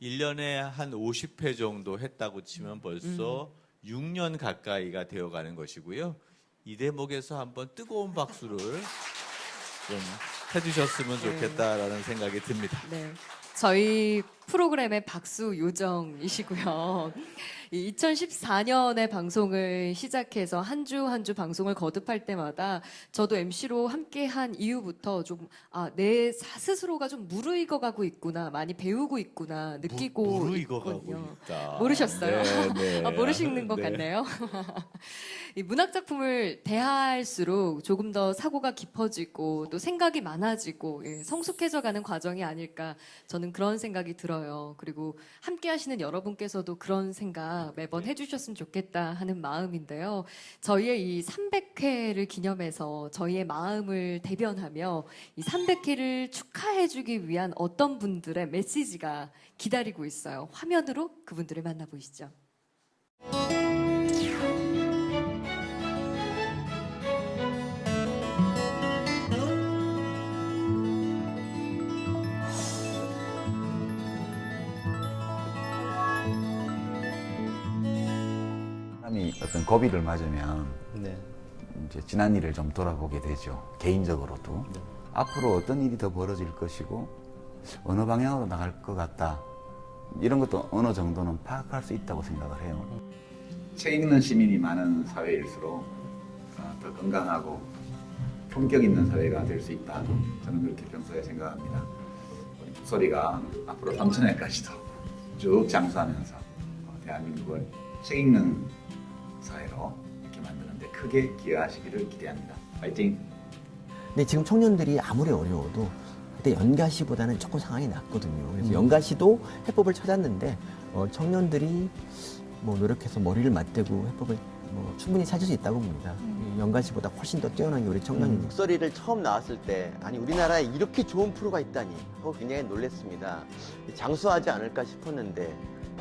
1년에 한 50회 정도 했다고 치면 벌써 6년 가까이가 되어가는 것이고요. 이 대목에서 한번 뜨거운 박수를 좀 해주셨으면 좋겠다라는 생각이 듭니다. 네. 저희 프로그램의 박수 요정이시고요. 2014년에 방송을 시작해서 한 주 한 주 방송을 거듭할 때마다 저도 MC로 함께 한 이후부터 좀, 내 스스로가 좀 무르익어가고 있구나, 많이 배우고 있구나, 느끼고 무르익어가고 있거든요. 있다. 모르셨어요? 네, 네. 모르시는 것 네. 같네요. 이 문학 작품을 대할수록 조금 더 사고가 깊어지고 또 생각이 많아지고 성숙해져가는 과정이 아닐까 저는 그런 생각이 들어요. 그리고 함께 하시는 여러분께서도 그런 생각 매번 해주셨으면 좋겠다 하는 마음인데요. 저희의 이 300회를 기념해서 저희의 마음을 대변하며 이 300회를 축하해주기 위한 어떤 분들의 메시지가 기다리고 있어요. 화면으로 그분들을 만나보시죠. 사람이 어떤 고비를 맞으면 네. 이제 지난 일을 좀 돌아보게 되죠. 개인적으로도. 앞으로 어떤 일이 더 벌어질 것이고 어느 방향으로 나갈 것 같다. 이런 것도 어느 정도는 파악할 수 있다고 생각을 해요. 책 읽는 시민이 많은 사회일수록 더 건강하고 품격 있는 사회가 될 수 있다. 저는 그렇게 평소에 생각합니다. 우리 북소리가 앞으로 3,000회까지도 쭉 장수하면서 대한민국을 책 읽는 사회로 이렇게 만드는데 크게 기여하시기를 기대합니다. 파이팅! 근데 지금 청년들이 아무리 어려워도 그때 연가시보다는 조금 상황이 낫거든요. 그래서 연가시도 해법을 찾았는데 청년들이 뭐 노력해서 머리를 맞대고 해법을 뭐 충분히 찾을 수 있다고 봅니다. 연가시보다 훨씬 더 뛰어난 게 우리 청년이니까. 북소리를 처음 나왔을 때 아니 우리나라에 이렇게 좋은 프로가 있다니 하고 굉장히 놀랐습니다. 장수하지 않을까 싶었는데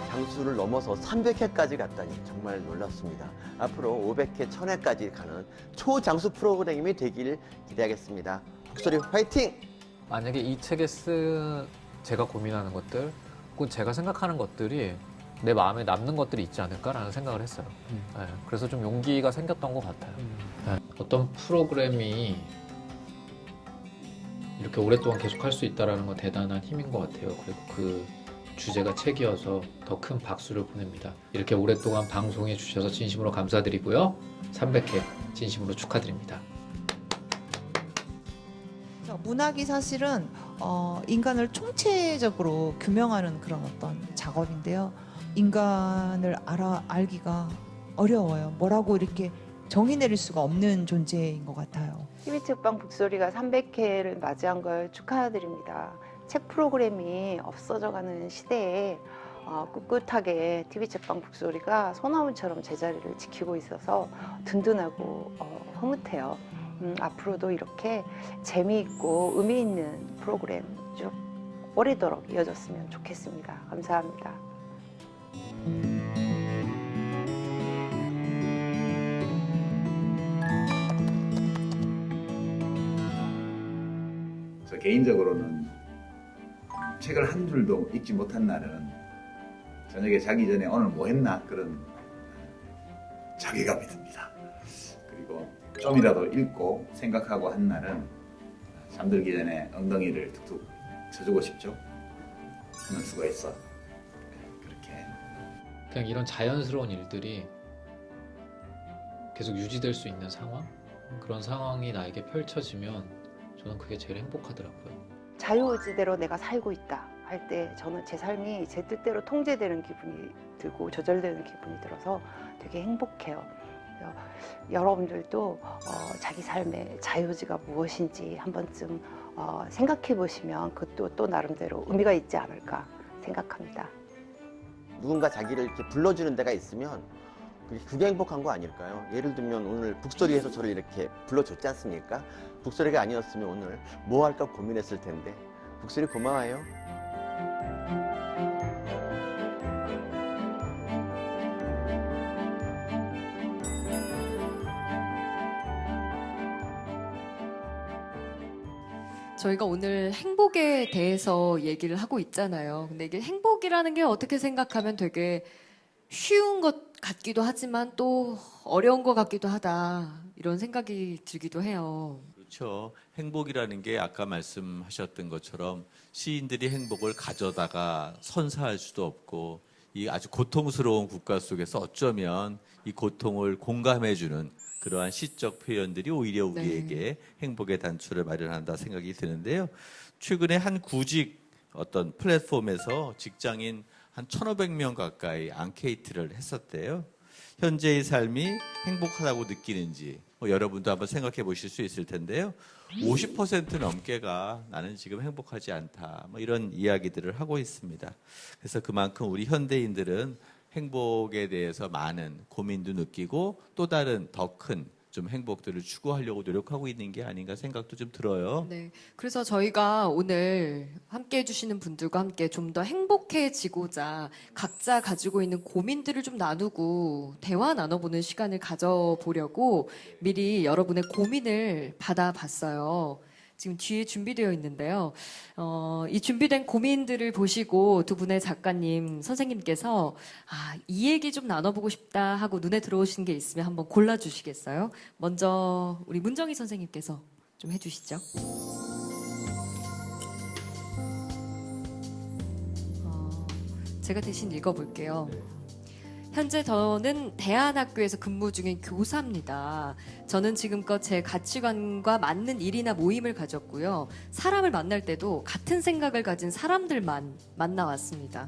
장수를 넘어서 300회까지 갔다니 정말 놀랐습니다. 앞으로 500회, 1000회까지 가는 초장수 프로그램이 되길 기대하겠습니다. 북소리 화이팅! 만약에 이 책에 제가 고민하는 것들, 혹은 제가 생각하는 것들이 내 마음에 남는 것들이 있지 않을까라는 생각을 했어요. 네, 그래서 좀 용기가 생겼던 것 같아요. 네, 어떤 프로그램이 이렇게 오랫동안 계속할 수 있다는 건 대단한 힘인 것 같아요. 그리고 그 주제가 책이어서 더 큰 박수를 보냅니다. 이렇게 오랫동안 방송해 주셔서 진심으로 감사드리고요. 300회 진심으로 축하드립니다. 문학이 사실은 인간을 총체적으로 규명하는 그런 어떤 작업인데요. 인간을 알기가 어려워요. 뭐라고 이렇게 정의 내릴 수가 없는 존재인 것 같아요. TV 책방 북소리가 300회를 맞이한 걸 축하드립니다. 책 프로그램이 없어져가는 시대에 꿋꿋하게 TV 책방 북소리가 소나무처럼 제자리를 지키고 있어서 든든하고 흐뭇해요. 앞으로도 이렇게 재미있고 의미 있는 프로그램 쭉 오래도록 이어졌으면 좋겠습니다. 감사합니다. 저 개인적으로는 책을 한 줄도 읽지 못한 날은 저녁에 자기 전에 오늘 뭐 했나 그런 자괴감이 듭니다. 그리고 좀이라도 읽고 생각하고 한 날은 잠들기 전에 엉덩이를 툭툭 쳐주고 싶죠. 하는 수가 있어. 그렇게 그냥 이런 자연스러운 일들이 계속 유지될 수 있는 상황? 그런 상황이 나에게 펼쳐지면 저는 그게 제일 행복하더라고요. 자유의지대로 내가 살고 있다 할 때 저는 제 삶이 제 뜻대로 통제되는 기분이 들고 조절되는 기분이 들어서 되게 행복해요. 그래서 여러분들도 자기 삶의 자유의지가 무엇인지 한 번쯤 생각해 보시면 그것도 또 나름대로 의미가 있지 않을까 생각합니다. 누군가 자기를 이렇게 불러주는 데가 있으면 그게 행복한 거 아닐까요? 예를 들면 오늘 북소리에서 저를 이렇게 불러줬지 않습니까? 북소리가 아니었으면 오늘 뭐 할까 고민했을 텐데 북소리 고마워요. 저희가 오늘 행복에 대해서 얘기를 하고 있잖아요. 근데 이게 행복이라는 게 어떻게 생각하면 되게 쉬운 것 같기도 하지만 또 어려운 것 같기도 하다. 이런 생각이 들기도 해요. 그렇죠. 행복이라는 게 아까 말씀하셨던 것처럼 시인들이 행복을 가져다가 선사할 수도 없고 이 아주 고통스러운 국가 속에서 어쩌면 이 고통을 공감해주는 그러한 시적 표현들이 오히려 우리에게 행복의 단초를 마련한다 생각이 드는데요. 최근에 한 구직 어떤 플랫폼에서 직장인 한 1,500명 가까이 앙케이트를 했었대요. 현재의 삶이 행복하다고 느끼는지 여러분도 한번 생각해 보실 수 있을 텐데요. 50% 넘게가 나는 지금 행복하지 않다. 이런 이야기들을 하고 있습니다. 그래서 그만큼 우리 현대인들은 행복에 대해서 많은 고민도 느끼고 또 다른 더 큰 좀 행복들을 추구하려고 노력하고 있는 게 아닌가 생각도 좀 들어요. 네. 그래서 저희가 오늘 함께 해주시는 분들과 함께 좀 더 행복해지고자 각자 가지고 있는 고민들을 좀 나누고 대화 나눠보는 시간을 가져보려고 미리 여러분의 고민을 받아봤어요. 지금 뒤에 준비되어 있는데요. 이 준비된 고민들을 보시고 두 분의 작가님, 선생님께서 이 얘기 좀 나눠보고 싶다 하고 눈에 들어오신 게 있으면 한번 골라주시겠어요? 먼저 우리 문정희 선생님께서 좀 해주시죠. 제가 대신 읽어볼게요. 현재 저는 대안학교에서 근무 중인 교사입니다. 저는 지금껏 제 가치관과 맞는 일이나 모임을 가졌고요. 사람을 만날 때도 같은 생각을 가진 사람들만 만나왔습니다.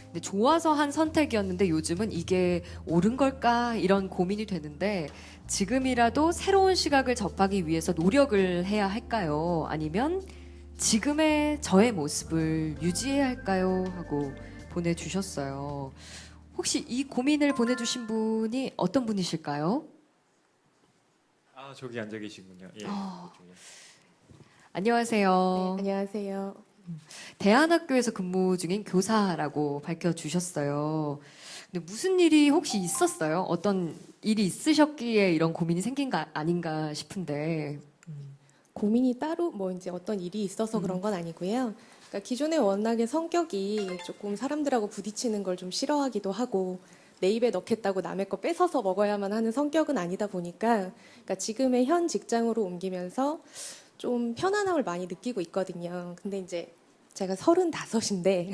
근데 좋아서 한 선택이었는데 요즘은 이게 옳은 걸까 이런 고민이 되는데 지금이라도 새로운 시각을 접하기 위해서 노력을 해야 할까요? 아니면 지금의 저의 모습을 유지해야 할까요? 하고 보내주셨어요. 혹시 이 고민을 보내주신 분이 어떤 분이실까요? 저기 앉아 계시군요. 예. 안녕하세요. 네, 안녕하세요. 대안학교에서 근무 중인 교사라고 밝혀주셨어요. 근데 무슨 일이 혹시 있었어요? 어떤 일이 있으셨기에 이런 고민이 생긴 거 아닌가 싶은데. 고민이 따로 뭐 이제 어떤 일이 있어서 그런 건 아니고요. 그러니까 기존에 워낙에 성격이 조금 사람들하고 부딪히는 걸 좀 싫어하기도 하고 내 입에 넣겠다고 남의 거 뺏어서 먹어야만 하는 성격은 아니다 보니까 그러니까 지금의 현 직장으로 옮기면서 좀 편안함을 많이 느끼고 있거든요. 근데 이제 제가 35인데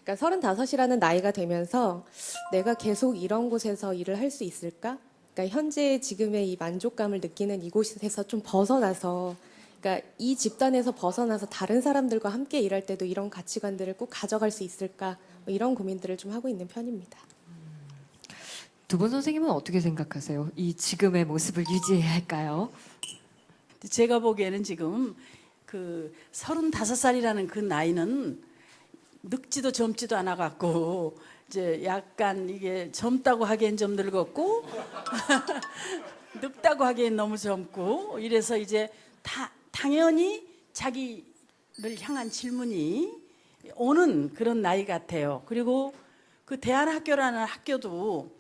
그러니까 35이라는 나이가 되면서 내가 계속 이런 곳에서 일을 할 수 있을까? 그러니까 현재 지금의 이 만족감을 느끼는 이곳에서 좀 벗어나서 그러니까 이 집단에서 벗어나서 다른 사람들과 함께 일할 때도 이런 가치관들을 꼭 가져갈 수 있을까? 뭐 이런 고민들을 좀 하고 있는 편입니다. 두 분 선생님은 어떻게 생각하세요? 이 지금의 모습을 유지해야 할까요? 제가 보기에는 지금 그 35살이라는 그 나이는 늙지도 젊지도 않아 갖고 이제 약간 이게 젊다고 하기엔 좀 늙었고 늙다고 하기엔 너무 젊고 이래서 이제 당연히 자기를 향한 질문이 오는 그런 나이 같아요. 그리고 그 대안학교라는 학교도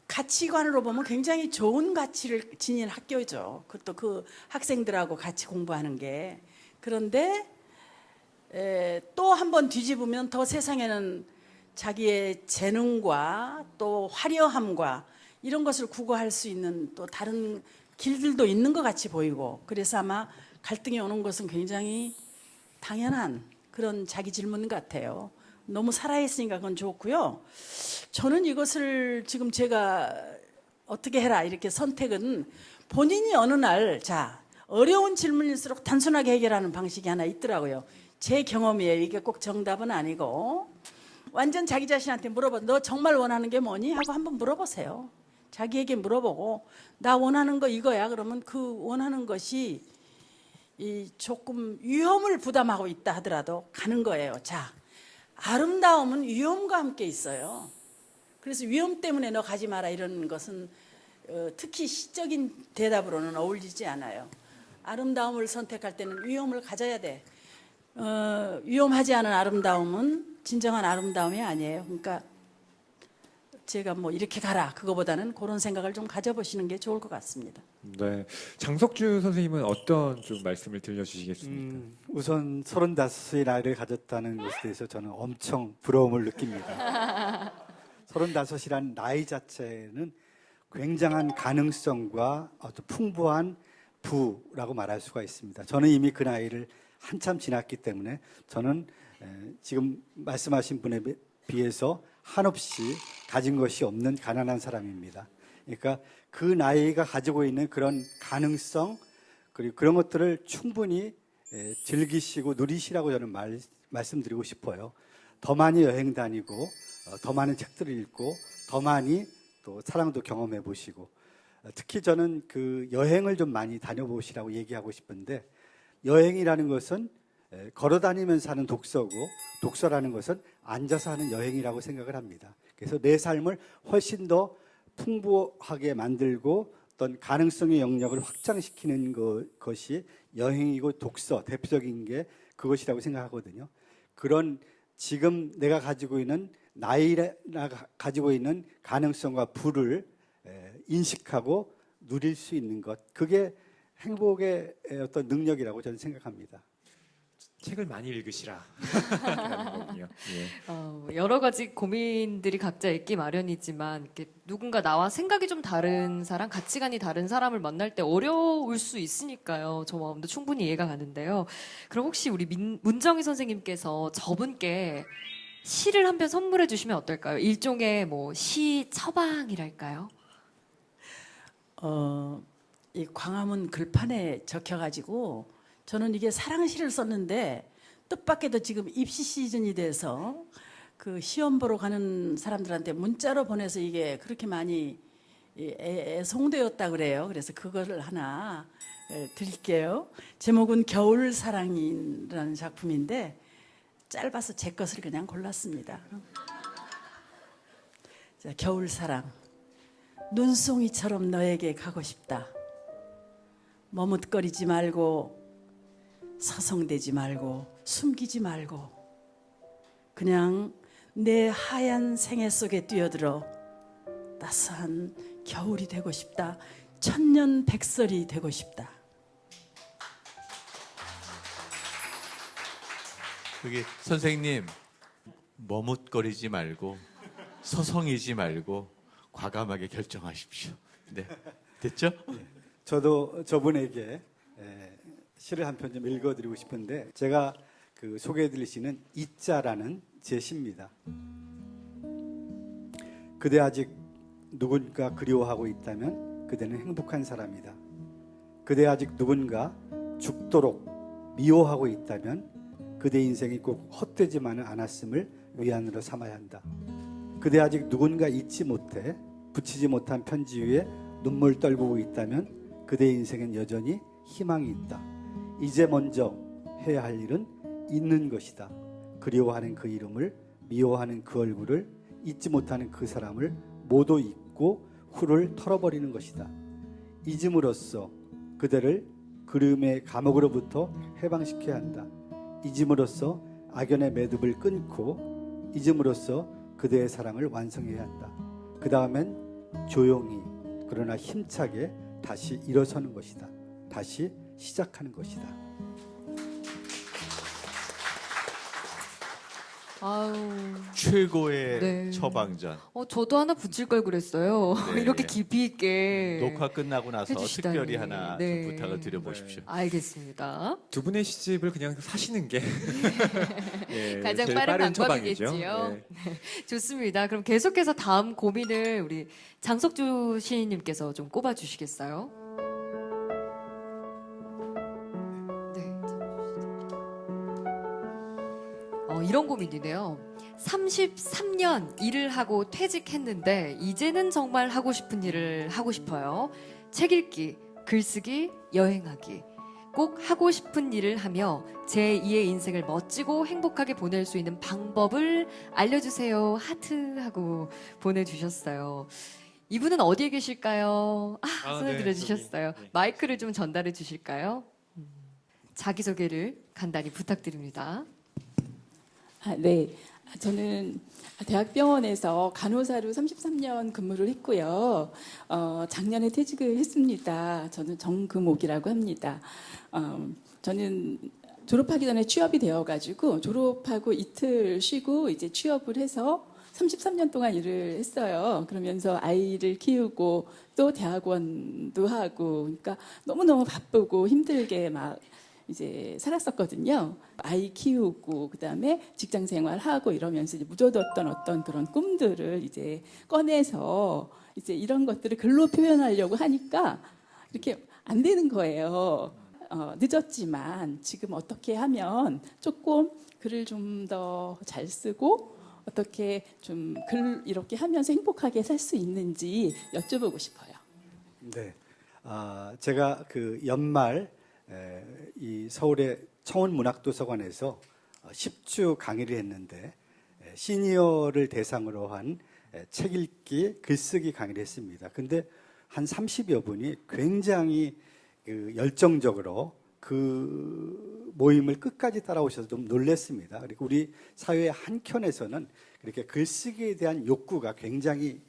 가치관으로 보면 굉장히 좋은 가치를 지닌 학교죠. 그것도 그 학생들하고 같이 공부하는 게. 그런데 또 한 번 뒤집으면 더 세상에는 자기의 재능과 또 화려함과 이런 것을 구가할 수 있는 또 다른 길들도 있는 것 같이 보이고 그래서 아마 갈등이 오는 것은 굉장히 당연한 그런 자기 질문 같아요. 너무 살아있으니까 그건 좋고요. 저는 이것을 지금 제가 어떻게 해라 이렇게 선택은 본인이 어느 날 어려운 질문일수록 단순하게 해결하는 방식이 하나 있더라고요. 제 경험이에요. 이게 꼭 정답은 아니고 완전 자기 자신한테 물어봐. 너 정말 원하는 게 뭐니? 하고 한번 물어보세요. 자기에게 물어보고 나 원하는 거 이거야. 그러면 그 원하는 것이 이 조금 위험을 부담하고 있다 하더라도 가는 거예요. 자, 아름다움은 위험과 함께 있어요. 그래서 위험 때문에 너 가지 마라 이런 것은 특히 시적인 대답으로는 어울리지 않아요. 아름다움을 선택할 때는 위험을 가져야 돼. 위험하지 않은 아름다움은 진정한 아름다움이 아니에요. 그러니까 제가 뭐 이렇게 가라 그거보다는 그런 생각을 좀 가져보시는 게 좋을 것 같습니다. 네, 장석주 선생님은 어떤 좀 말씀을 들려주시겠습니까? 우선 35의 나이를 가졌다는 것에 대해서 저는 엄청 부러움을 느낍니다. 35이라는 나이 자체는 굉장한 가능성과 어떤 풍부한 부라고 말할 수가 있습니다. 저는 이미 그 나이를 한참 지났기 때문에 저는 지금 말씀하신 분에 비해서 한없이 가진 것이 없는 가난한 사람입니다. 그러니까 그 나이가 가지고 있는 그런 가능성 그리고 그런 것들을 충분히 즐기시고 누리시라고 저는 말씀드리고 싶어요. 더 많이 여행 다니고 더 많은 책들을 읽고 더 많이 또 사랑도 경험해 보시고 특히 저는 그 여행을 좀 많이 다녀보시라고 얘기하고 싶은데 여행이라는 것은 걸어 다니면서 하는 독서고 독서라는 것은 앉아서 하는 여행이라고 생각을 합니다. 그래서 내 삶을 훨씬 더 풍부하게 만들고 어떤 가능성의 영역을 확장시키는 것이 여행이고 독서 대표적인 게 그것이라고 생각하거든요. 그런 지금 내가 가지고 있는 나이가 가지고 있는 가능성과 부를 인식하고 누릴 수 있는 것 그게 행복의 어떤 능력이라고 저는 생각합니다. 책을 많이 읽으시라. 예. 여러 가지 고민들이 각자 있기 마련이지만 이렇게 누군가 나와 생각이 좀 다른 사람, 가치관이 다른 사람을 만날 때 어려울 수 있으니까요. 저 마음도 충분히 이해가 가는데요. 그럼 혹시 우리 문정희 선생님께서 저분께 시를 한 편 선물해 주시면 어떨까요? 일종의 뭐 시 처방이랄까요? 이 광화문 글판에 적혀가지고 저는 이게 사랑시를 썼는데 뜻밖에도 지금 입시 시즌이 돼서 그 시험 보러 가는 사람들한테 문자로 보내서 이게 그렇게 많이 애송되었다 그래요. 그래서 그거를 하나 드릴게요. 제목은 겨울사랑이라는 작품인데 짧아서 제 것을 그냥 골랐습니다. 자, 겨울사랑. 눈송이처럼 너에게 가고 싶다. 머뭇거리지 말고 서성대지 말고 숨기지 말고 그냥 내 하얀 생애 속에 뛰어들어 따스한 겨울이 되고 싶다. 천년백설이 되고 싶다. 여기 선생님 머뭇거리지 말고 서성이지 말고 과감하게 결정하십시오. 네, 됐죠? 저도 저분에게 시를 한 편 좀 읽어드리고 싶은데 제가 그 소개해드릴 시는 이자라는 제 시입니다. 그대 아직 누군가 그리워하고 있다면 그대는 행복한 사람이다. 그대 아직 누군가 죽도록 미워하고 있다면 그대 인생이 꼭 헛되지만은 않았음을 위안으로 삼아야 한다. 그대 아직 누군가 잊지 못해 붙이지 못한 편지 위에 눈물 떨구고 있다면 그대 인생엔 여전히 희망이 있다. 이제 먼저 해야 할 일은 잊는 것이다. 그리워하는 그 이름을, 미워하는 그 얼굴을, 잊지 못하는 그 사람을 모두 잊고 후를 털어버리는 것이다. 잊음으로써 그대를 그리움의 감옥으로부터 해방시켜야 한다. 잊음으로써 악연의 매듭을 끊고 잊음으로써 그대의 사랑을 완성해야 한다. 그 다음엔 조용히 그러나 힘차게 다시 일어서는 것이다. 다시 시작하는 것이다. 아유. 최고의 네. 처방전. 저도 하나 붙일 걸 그랬어요. 네. 이렇게 깊이 있게. 녹화 끝나고 나서 해주시다니. 특별히 하나 네. 좀 부탁을 드려보십시오. 알겠습니다. 두 분의 시집을 그냥 사시는 게 예, 가장 제일 빠른 처방이죠. 방법이겠지요. 예. 네, 좋습니다. 그럼 계속해서 다음 고민을 우리 장석주 시인님께서 좀 꼽아주시겠어요? 이런 고민이네요. 33년 일을 하고 퇴직했는데 이제는 정말 하고 싶은 일을 하고 싶어요. 책 읽기, 글쓰기, 여행하기. 꼭 하고 싶은 일을 하며 제2의 인생을 멋지고 행복하게 보낼 수 있는 방법을 알려주세요. 하트하고 보내주셨어요. 이분은 어디에 계실까요? 손을 네, 들어주셨어요. 저기, 네. 마이크를 좀 전달해 주실까요? 자기소개를 간단히 부탁드립니다. 네. 저는 대학병원에서 간호사로 33년 근무를 했고요. 작년에 퇴직을 했습니다. 저는 정금옥이라고 합니다. 저는 졸업하기 전에 취업이 되어가지고 졸업하고 이틀 쉬고 이제 취업을 해서 33년 동안 일을 했어요. 그러면서 아이를 키우고 또 대학원도 하고, 그러니까 너무너무 바쁘고 힘들게 막 이제 살았었거든요. 아이 키우고 그다음에 직장 생활하고 이러면서 이제 묻어뒀던 어떤 그런 꿈들을 이제 꺼내서 이제 이런 것들을 글로 표현하려고 하니까 이렇게 안 되는 거예요. 늦었지만 지금 어떻게 하면 조금 글을 좀 더 잘 쓰고 어떻게 좀 글 이렇게 하면서 행복하게 살 수 있는지 여쭤보고 싶어요. 네, 제가 그 연말 이 서울의 청운문학도서관에서 10주 강의를 했는데 시니어를 대상으로 한 책 읽기, 글쓰기 강의를 했습니다. 근데 한 30여 분이 굉장히 그 열정적으로 그 모임을 끝까지 따라오셔서 좀 놀랐습니다. 그리고 우리 사회의 한켠에서는 그렇게 글쓰기에 대한 욕구가 굉장히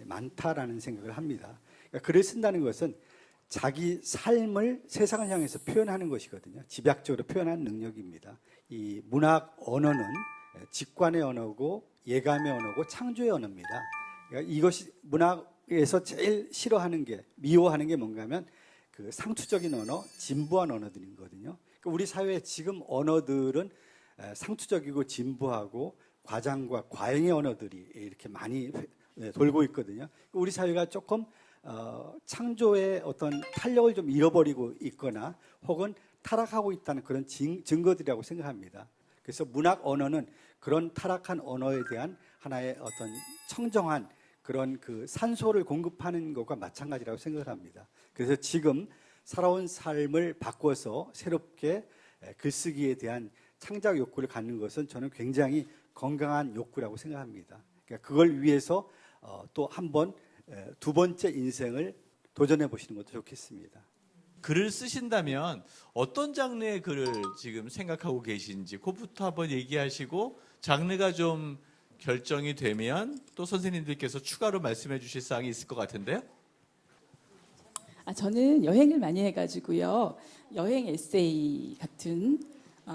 많다라는 생각을 합니다. 그러니까 글을 쓴다는 것은 자기 삶을 세상을 향해서 표현하는 것이거든요. 집약적으로 표현하는 능력입니다. 이 문학 언어는 직관의 언어고 예감의 언어고 창조의 언어입니다. 그러니까 이것이 문학에서 제일 싫어하는 게, 미워하는 게 뭔가 하면 그 상투적인 언어, 진부한 언어들이거든요. 그러니까 우리 사회의 지금 언어들은 상투적이고 진부하고 과장과 과잉의 언어들이 이렇게 많이 돌고 있거든요. 우리 사회가 조금 창조의 어떤 탄력을 좀 잃어버리고 있거나 혹은 타락하고 있다는 그런 증거들이라고 생각합니다. 그래서 문학 언어는 그런 타락한 언어에 대한 하나의 어떤 청정한 그런 그 산소를 공급하는 것과 마찬가지라고 생각을 합니다. 그래서 지금 살아온 삶을 바꿔서 새롭게 글쓰기에 대한 창작 욕구를 갖는 것은 저는 굉장히 건강한 욕구라고 생각합니다. 그러니까 그걸 위해서 또 한 번, 두 번째 인생을 도전해 보시는 것도 좋겠습니다. 글을 쓰신다면 어떤 장르의 글을 지금 생각하고 계신지 그것부터 한번 얘기하시고 장르가 좀 결정이 되면 또 선생님들께서 추가로 말씀해 주실 사항이 있을 것 같은데요. 저는 여행을 많이 해가지고요. 여행 에세이 같은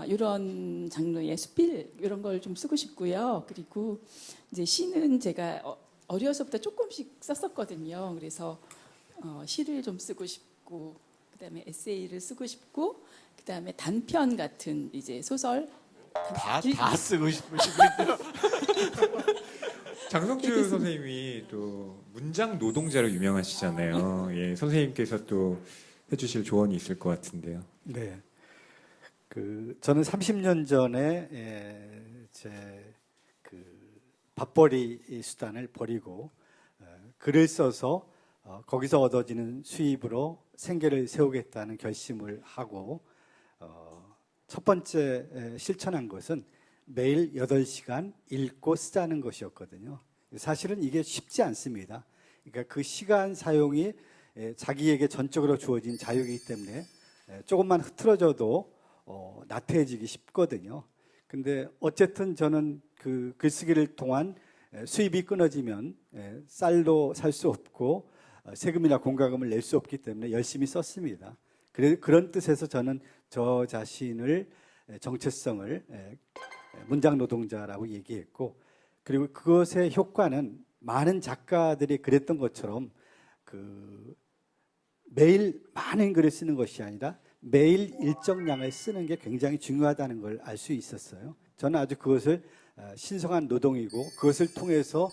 이런 장르의 수필 이런 걸 좀 쓰고 싶고요. 그리고 이제 시는 제가 어려서부터 조금씩 썼었거든요. 그래서 시를 좀 쓰고 싶고, 그다음에 에세이를 쓰고 싶고, 그다음에 단편 같은 이제 소설 다 쓰고 싶으시군요. 장성주 선생님이 또 문장 노동자로 유명하시잖아요. 예, 선생님께서 또 해주실 조언이 있을 것 같은데요. 네, 저는 30년 전에 제 그 밥벌이 수단을 버리고 글을 써서 거기서 얻어지는 수입으로 생계를 세우겠다는 결심을 하고 첫 번째 실천한 것은 매일 8시간 읽고 쓰자는 것이었거든요. 사실은 이게 쉽지 않습니다. 그러니까 그 시간 사용이 자기에게 전적으로 주어진 자유이기 때문에 조금만 흐트러져도 나태해지기 쉽거든요. 근데 어쨌든 저는 그 글쓰기를 통한 수입이 끊어지면 쌀도 살 수 없고 세금이나 공과금을 낼 수 없기 때문에 열심히 썼습니다. 그런 뜻에서 저는 저 자신을 정체성을 문장 노동자라고 얘기했고, 그리고 그것의 효과는 많은 작가들이 그랬던 것처럼 매일 많은 글을 쓰는 것이 아니라 매일 일정량을 쓰는 게 굉장히 중요하다는 걸 알 수 있었어요. 저는 아주 그것을 신성한 노동이고 그것을 통해서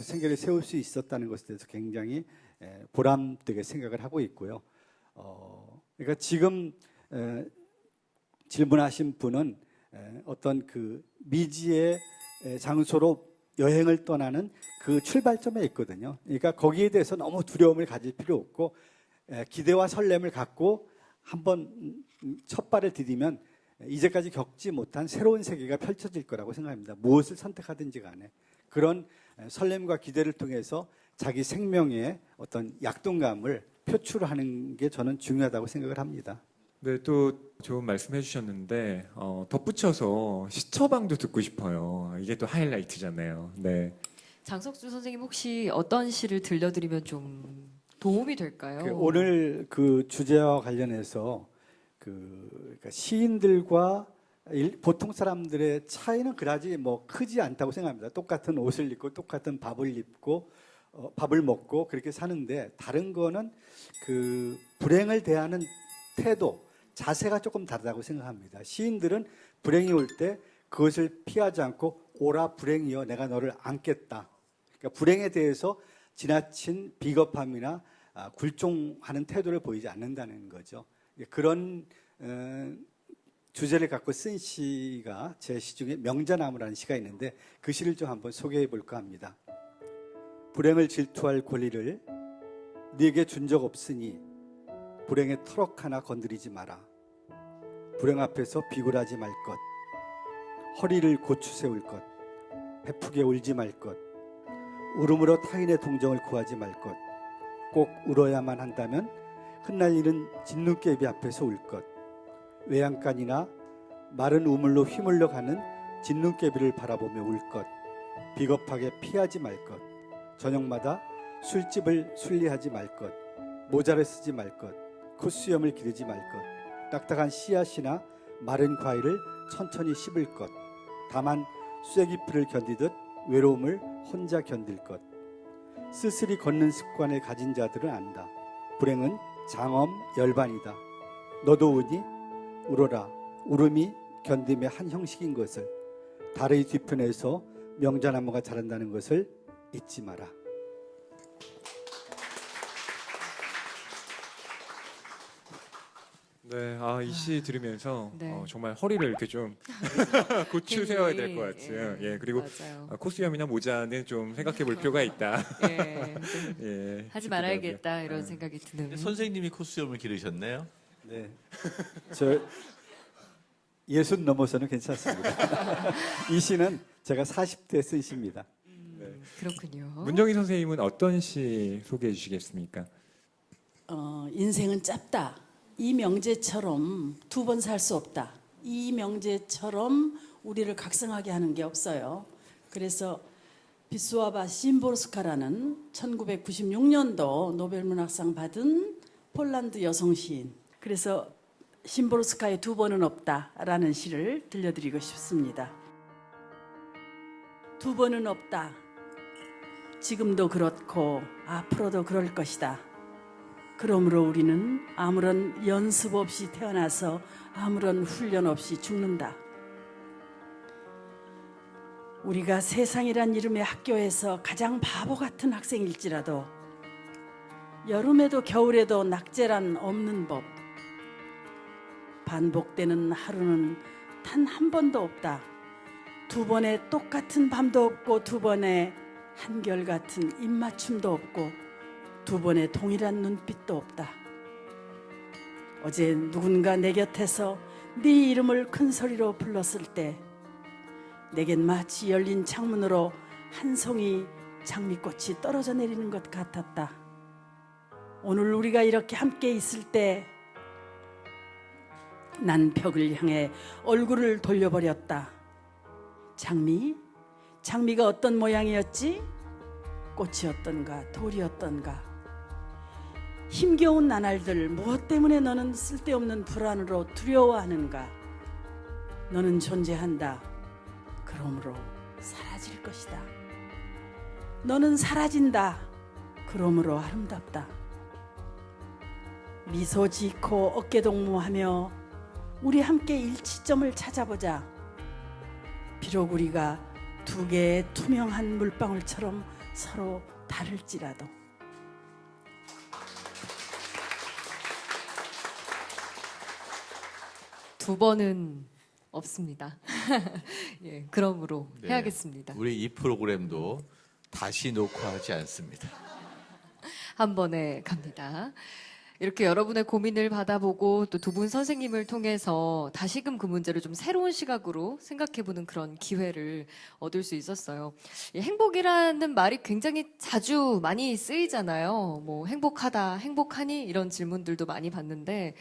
생계를 세울 수 있었다는 것에 대해서 굉장히 보람되게 생각을 하고 있고요. 그러니까 지금 질문하신 분은 어떤 그 미지의 장소로 여행을 떠나는 그 출발점에 있거든요. 그러니까 거기에 대해서 너무 두려움을 가질 필요 없고 기대와 설렘을 갖고 한번 첫 발을 디디면 이제까지 겪지 못한 새로운 세계가 펼쳐질 거라고 생각합니다. 무엇을 선택하든지 간에 그런 설렘과 기대를 통해서 자기 생명의 어떤 약동감을 표출하는 게 저는 중요하다고 생각을 합니다. 네, 또 좋은 말씀해 주셨는데 덧붙여서 시처방도 듣고 싶어요. 이게 또 하이라이트잖아요. 네. 장석주 선생님 혹시 어떤 시를 들려드리면 좀 도움이 될까요? 오늘 그 주제와 관련해서 그러니까 시인들과 보통 사람들의 차이는 그다지 뭐 크지 않다고 생각합니다. 똑같은 옷을 입고 똑같은 밥을 입고 밥을 먹고 그렇게 사는데 다른 거는 그 불행을 대하는 태도, 자세가 조금 다르다고 생각합니다. 시인들은 불행이 올 때 그것을 피하지 않고 오라 불행이여 내가 너를 안겠다. 그러니까 불행에 대해서 지나친 비겁함이나 굴종하는 태도를 보이지 않는다는 거죠. 그런 주제를 갖고 쓴 시가 제 시 중에 명자나무라는 시가 있는데 그 시를 좀 한번 소개해 볼까 합니다. 불행을 질투할 권리를 네게 준 적 없으니 불행의 터럭 하나 건드리지 마라. 불행 앞에서 비굴하지 말 것, 허리를 고추 세울 것, 베푸게 울지 말 것, 울음으로 타인의 동정을 구하지 말 것, 꼭 울어야만 한다면 흩날리는 진눈깨비 앞에서 울 것, 외양간이나 마른 우물로 휘물러 가는 진눈깨비를 바라보며 울 것, 비겁하게 피하지 말 것, 저녁마다 술집을 순리하지 말 것, 모자를 쓰지 말 것, 콧수염을 기르지 말 것, 딱딱한 씨앗이나 마른 과일을 천천히 씹을 것, 다만 쐐기풀을 견디듯 외로움을 혼자 견딜 것. 쓸쓸히 걷는 습관을 가진 자들은 안다. 불행은 장엄 열반이다. 너도 우니? 울어라. 울음이 견딤의 한 형식인 것을, 달의 뒤편에서 명자나무가 자란다는 것을 잊지 마라. 네, 이 시 들으면서 네. 정말 허리를 이렇게 좀 고추 세워야 될 것 같아요. 예, 그리고 맞아요. 코수염이나 모자는 좀 생각해 볼 필요가 있다. 예, 예, 하지 싶더라고요. 말아야겠다 이런 생각이 드는. 선생님이 콧수염을 기르셨네요. 네, 저 60 넘어서는 괜찮습니다. 이 시는 제가 40대 쓴 시입니다. 그렇군요. 문정희 선생님은 어떤 시 소개해 주시겠습니까? 인생은 짧다. 이명재처럼 두 번 살 수 없다. 이명재처럼 우리를 각성하게 하는 게 없어요. 그래서 비스와바 심보르스카라는 1996년도 노벨문학상 받은 폴란드 여성 시인. 그래서 심보르스카의 두 번은 없다라는 시를 들려드리고 싶습니다. 두 번은 없다. 지금도 그렇고 앞으로도 그럴 것이다. 그러므로 우리는 아무런 연습 없이 태어나서 아무런 훈련 없이 죽는다. 우리가 세상이란 이름의 학교에서 가장 바보 같은 학생일지라도 여름에도 겨울에도 낙제란 없는 법. 반복되는 하루는 단 한 번도 없다. 두 번의 똑같은 밤도 없고 두 번의 한결같은 입맞춤도 없고 두 번의 동일한 눈빛도 없다. 어제 누군가 내 곁에서 네 이름을 큰 소리로 불렀을 때 내겐 마치 열린 창문으로 한 송이 장미꽃이 떨어져 내리는 것 같았다. 오늘 우리가 이렇게 함께 있을 때 난 벽을 향해 얼굴을 돌려버렸다. 장미가 어떤 모양이었지? 꽃이었던가 돌이었던가. 힘겨운 나날들 무엇 때문에 너는 쓸데없는 불안으로 두려워하는가? 너는 존재한다. 그러므로 사라질 것이다. 너는 사라진다. 그러므로 아름답다. 미소 짓고 어깨 동무하며 우리 함께 일치점을 찾아보자. 비록 우리가 두 개의 투명한 물방울처럼 서로 다를지라도. 두 번은 없습니다. 예, 그러므로 네. 해야겠습니다. 우리 이 프로그램도 다시 녹화하지 않습니다. 한 번에 갑니다. 이렇게 여러분의 고민을 받아보고 또 두 분 선생님을 통해서 다시금 그 문제를 좀 새로운 시각으로 생각해보는 그런 기회를 얻을 수 있었어요. 이 행복이라는 말이 굉장히 자주 많이 쓰이잖아요. 뭐 행복하다, 행복하니? 이런 질문들도 많이 받는데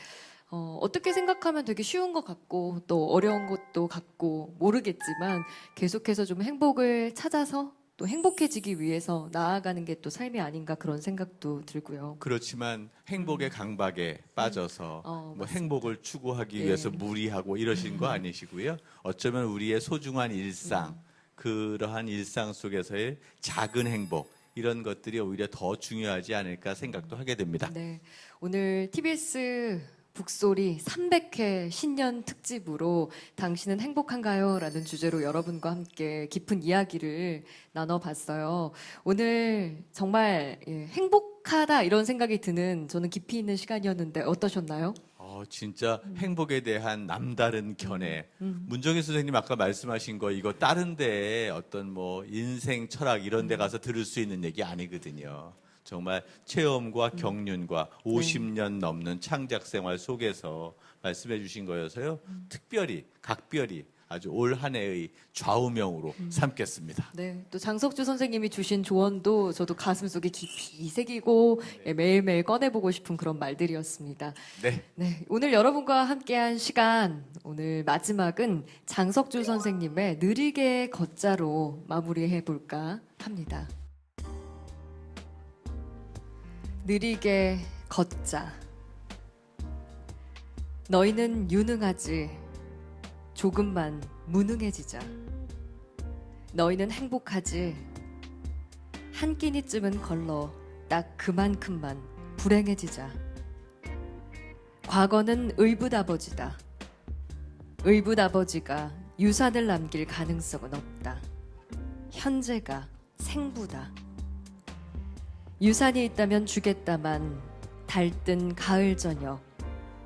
어떻게 생각하면 되게 쉬운 것 같고 또 어려운 것도 같고 모르겠지만 계속해서 좀 행복을 찾아서 또 행복해지기 위해서 나아가는 게 또 삶이 아닌가 그런 생각도 들고요. 그렇지만 행복의 강박에 빠져서 뭐 맞습니다. 행복을 추구하기 네. 위해서 무리하고 이러신 거 아니시고요. 어쩌면 우리의 소중한 일상, 그러한 일상 속에서의 작은 행복 이런 것들이 오히려 더 중요하지 않을까 생각도 하게 됩니다. 네, 오늘 TBS 북소리 300회 신년 특집으로 당신은 행복한가요? 라는 주제로 여러분과 함께 깊은 이야기를 나눠봤어요. 오늘 정말 행복하다 이런 생각이 드는 저는 깊이 있는 시간이었는데 어떠셨나요? 진짜 행복에 대한 남다른 견해. 문정희 선생님 아까 말씀하신 거 이거 다른 데에 어떤 뭐 인생 철학 이런 데 가서 들을 수 있는 얘기 아니거든요. 정말 체험과 경륜과 50년 넘는 창작 생활 속에서 말씀해 주신 거여서요. 특별히 각별히 아주 올 한 해의 좌우명으로 삼겠습니다. 네, 또 장석주 선생님이 주신 조언도 저도 가슴속에 깊이 새기고 매일매일 꺼내보고 싶은 그런 말들이었습니다. 네. 오늘 여러분과 함께한 시간 오늘 마지막은 장석주 선생님의 느리게 걷자로 마무리해 볼까 합니다. 느리게 걷자. 너희는 유능하지. 조금만 무능해지자. 너희는 행복하지. 한 끼니쯤은 걸러 딱 그만큼만 불행해지자. 과거는 의붓아버지다. 의붓아버지가 유산을 남길 가능성은 없다. 현재가 생부다. 유산이 있다면 주겠다만 달뜬 가을 저녁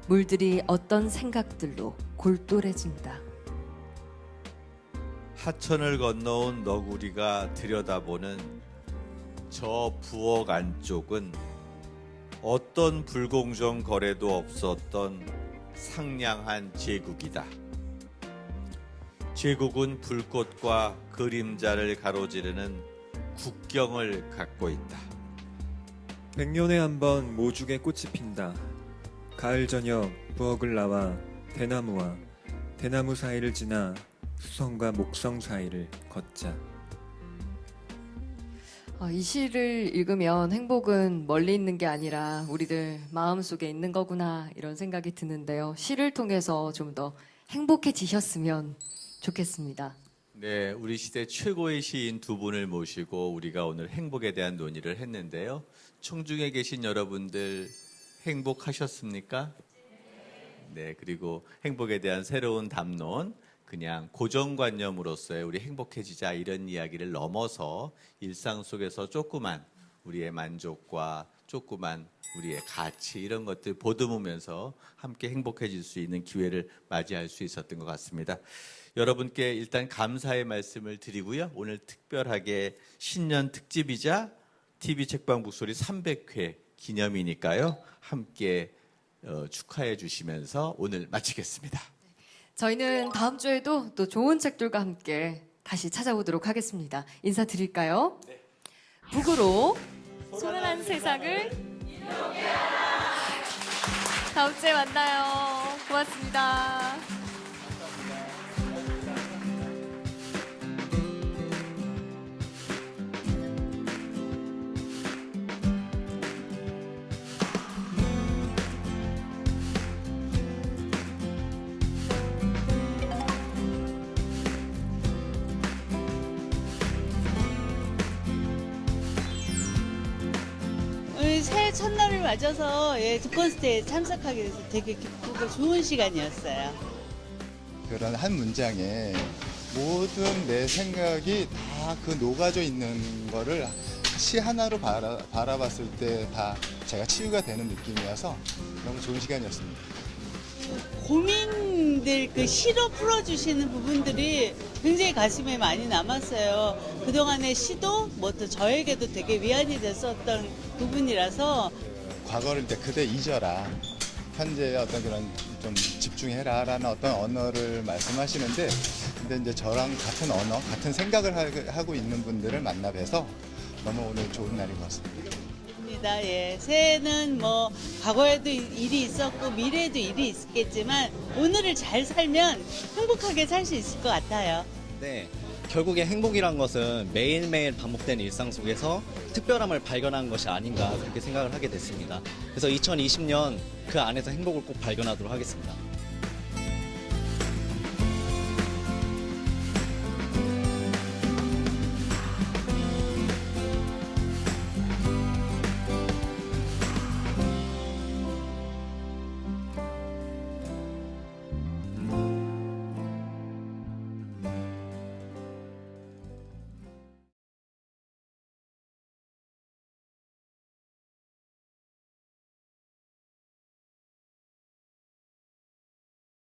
물들이 어떤 생각들로 골똘해진다. 하천을 건너온 너구리가 들여다보는 저 부엌 안쪽은 어떤 불공정 거래도 없었던 상냥한 제국이다. 제국은 불꽃과 그림자를 가로지르는 국경을 갖고 있다. 100년에 한 번 모죽의 꽃이 핀다. 가을 저녁 부엌을 나와 대나무와 대나무 사이를 지나 수성과 목성 사이를 걷자. 이 시를 읽으면 행복은 멀리 있는 게 아니라 우리들 마음속에 있는 거구나 이런 생각이 드는데요. 시를 통해서 좀 더 행복해지셨으면 좋겠습니다. 네, 우리 시대 최고의 시인 두 분을 모시고 우리가 오늘 행복에 대한 논의를 했는데요. 청중에 계신 여러분들 행복하셨습니까? 네, 그리고 행복에 대한 새로운 담론, 그냥 고정관념으로서의 우리 행복해지자 이런 이야기를 넘어서 일상 속에서 조그만 우리의 만족과 조그만 우리의 가치 이런 것들 보듬으면서 함께 행복해질 수 있는 기회를 맞이할 수 있었던 것 같습니다. 여러분께 일단 감사의 말씀을 드리고요. 오늘 특별하게 신년 특집이자 TV 책방 북소리 300회 기념이니까요. 함께 축하해 주시면서 오늘 마치겠습니다. 저희는 다음 주에도 또 좋은 책들과 함께 다시 찾아오도록 하겠습니다. 인사드릴까요? 네. 북으로 소란한 세상을 다음 주에 만나요. 고맙습니다. 오늘 새해 첫날을 맞아서 두 콘서트에 참석하게 돼서 되게 기쁘고 좋은 시간이었어요. 그런 한 문장에 모든 내 생각이 다 그 녹아져 있는 거를 시 하나로 바라봤을 때 다 제가 치유가 되는 느낌이어서 너무 좋은 시간이었습니다. 고민 선생님들 그 시로 풀어주시는 부분들이 굉장히 가슴에 많이 남았어요. 그동안의 시도 뭐 또 저에게도 되게 위안이 됐었던 부분이라서 과거를 이제 그대 잊어라. 현재의 어떤 그런 좀 집중해라라는 어떤 언어를 말씀하시는데, 근데 이제 저랑 같은 언어, 같은 생각을 하고 있는 분들을 만나 뵈서 너무 오늘 좋은 날인 것 같습니다. 예. 새해는 뭐 과거에도 일이 있었고 미래에도 일이 있겠지만 오늘을 잘 살면 행복하게 살 수 있을 것 같아요. 네, 결국에 행복이란 것은 매일매일 반복되는 일상 속에서 특별함을 발견한 것이 아닌가 그렇게 생각을 하게 됐습니다. 그래서 2020년 그 안에서 행복을 꼭 발견하도록 하겠습니다.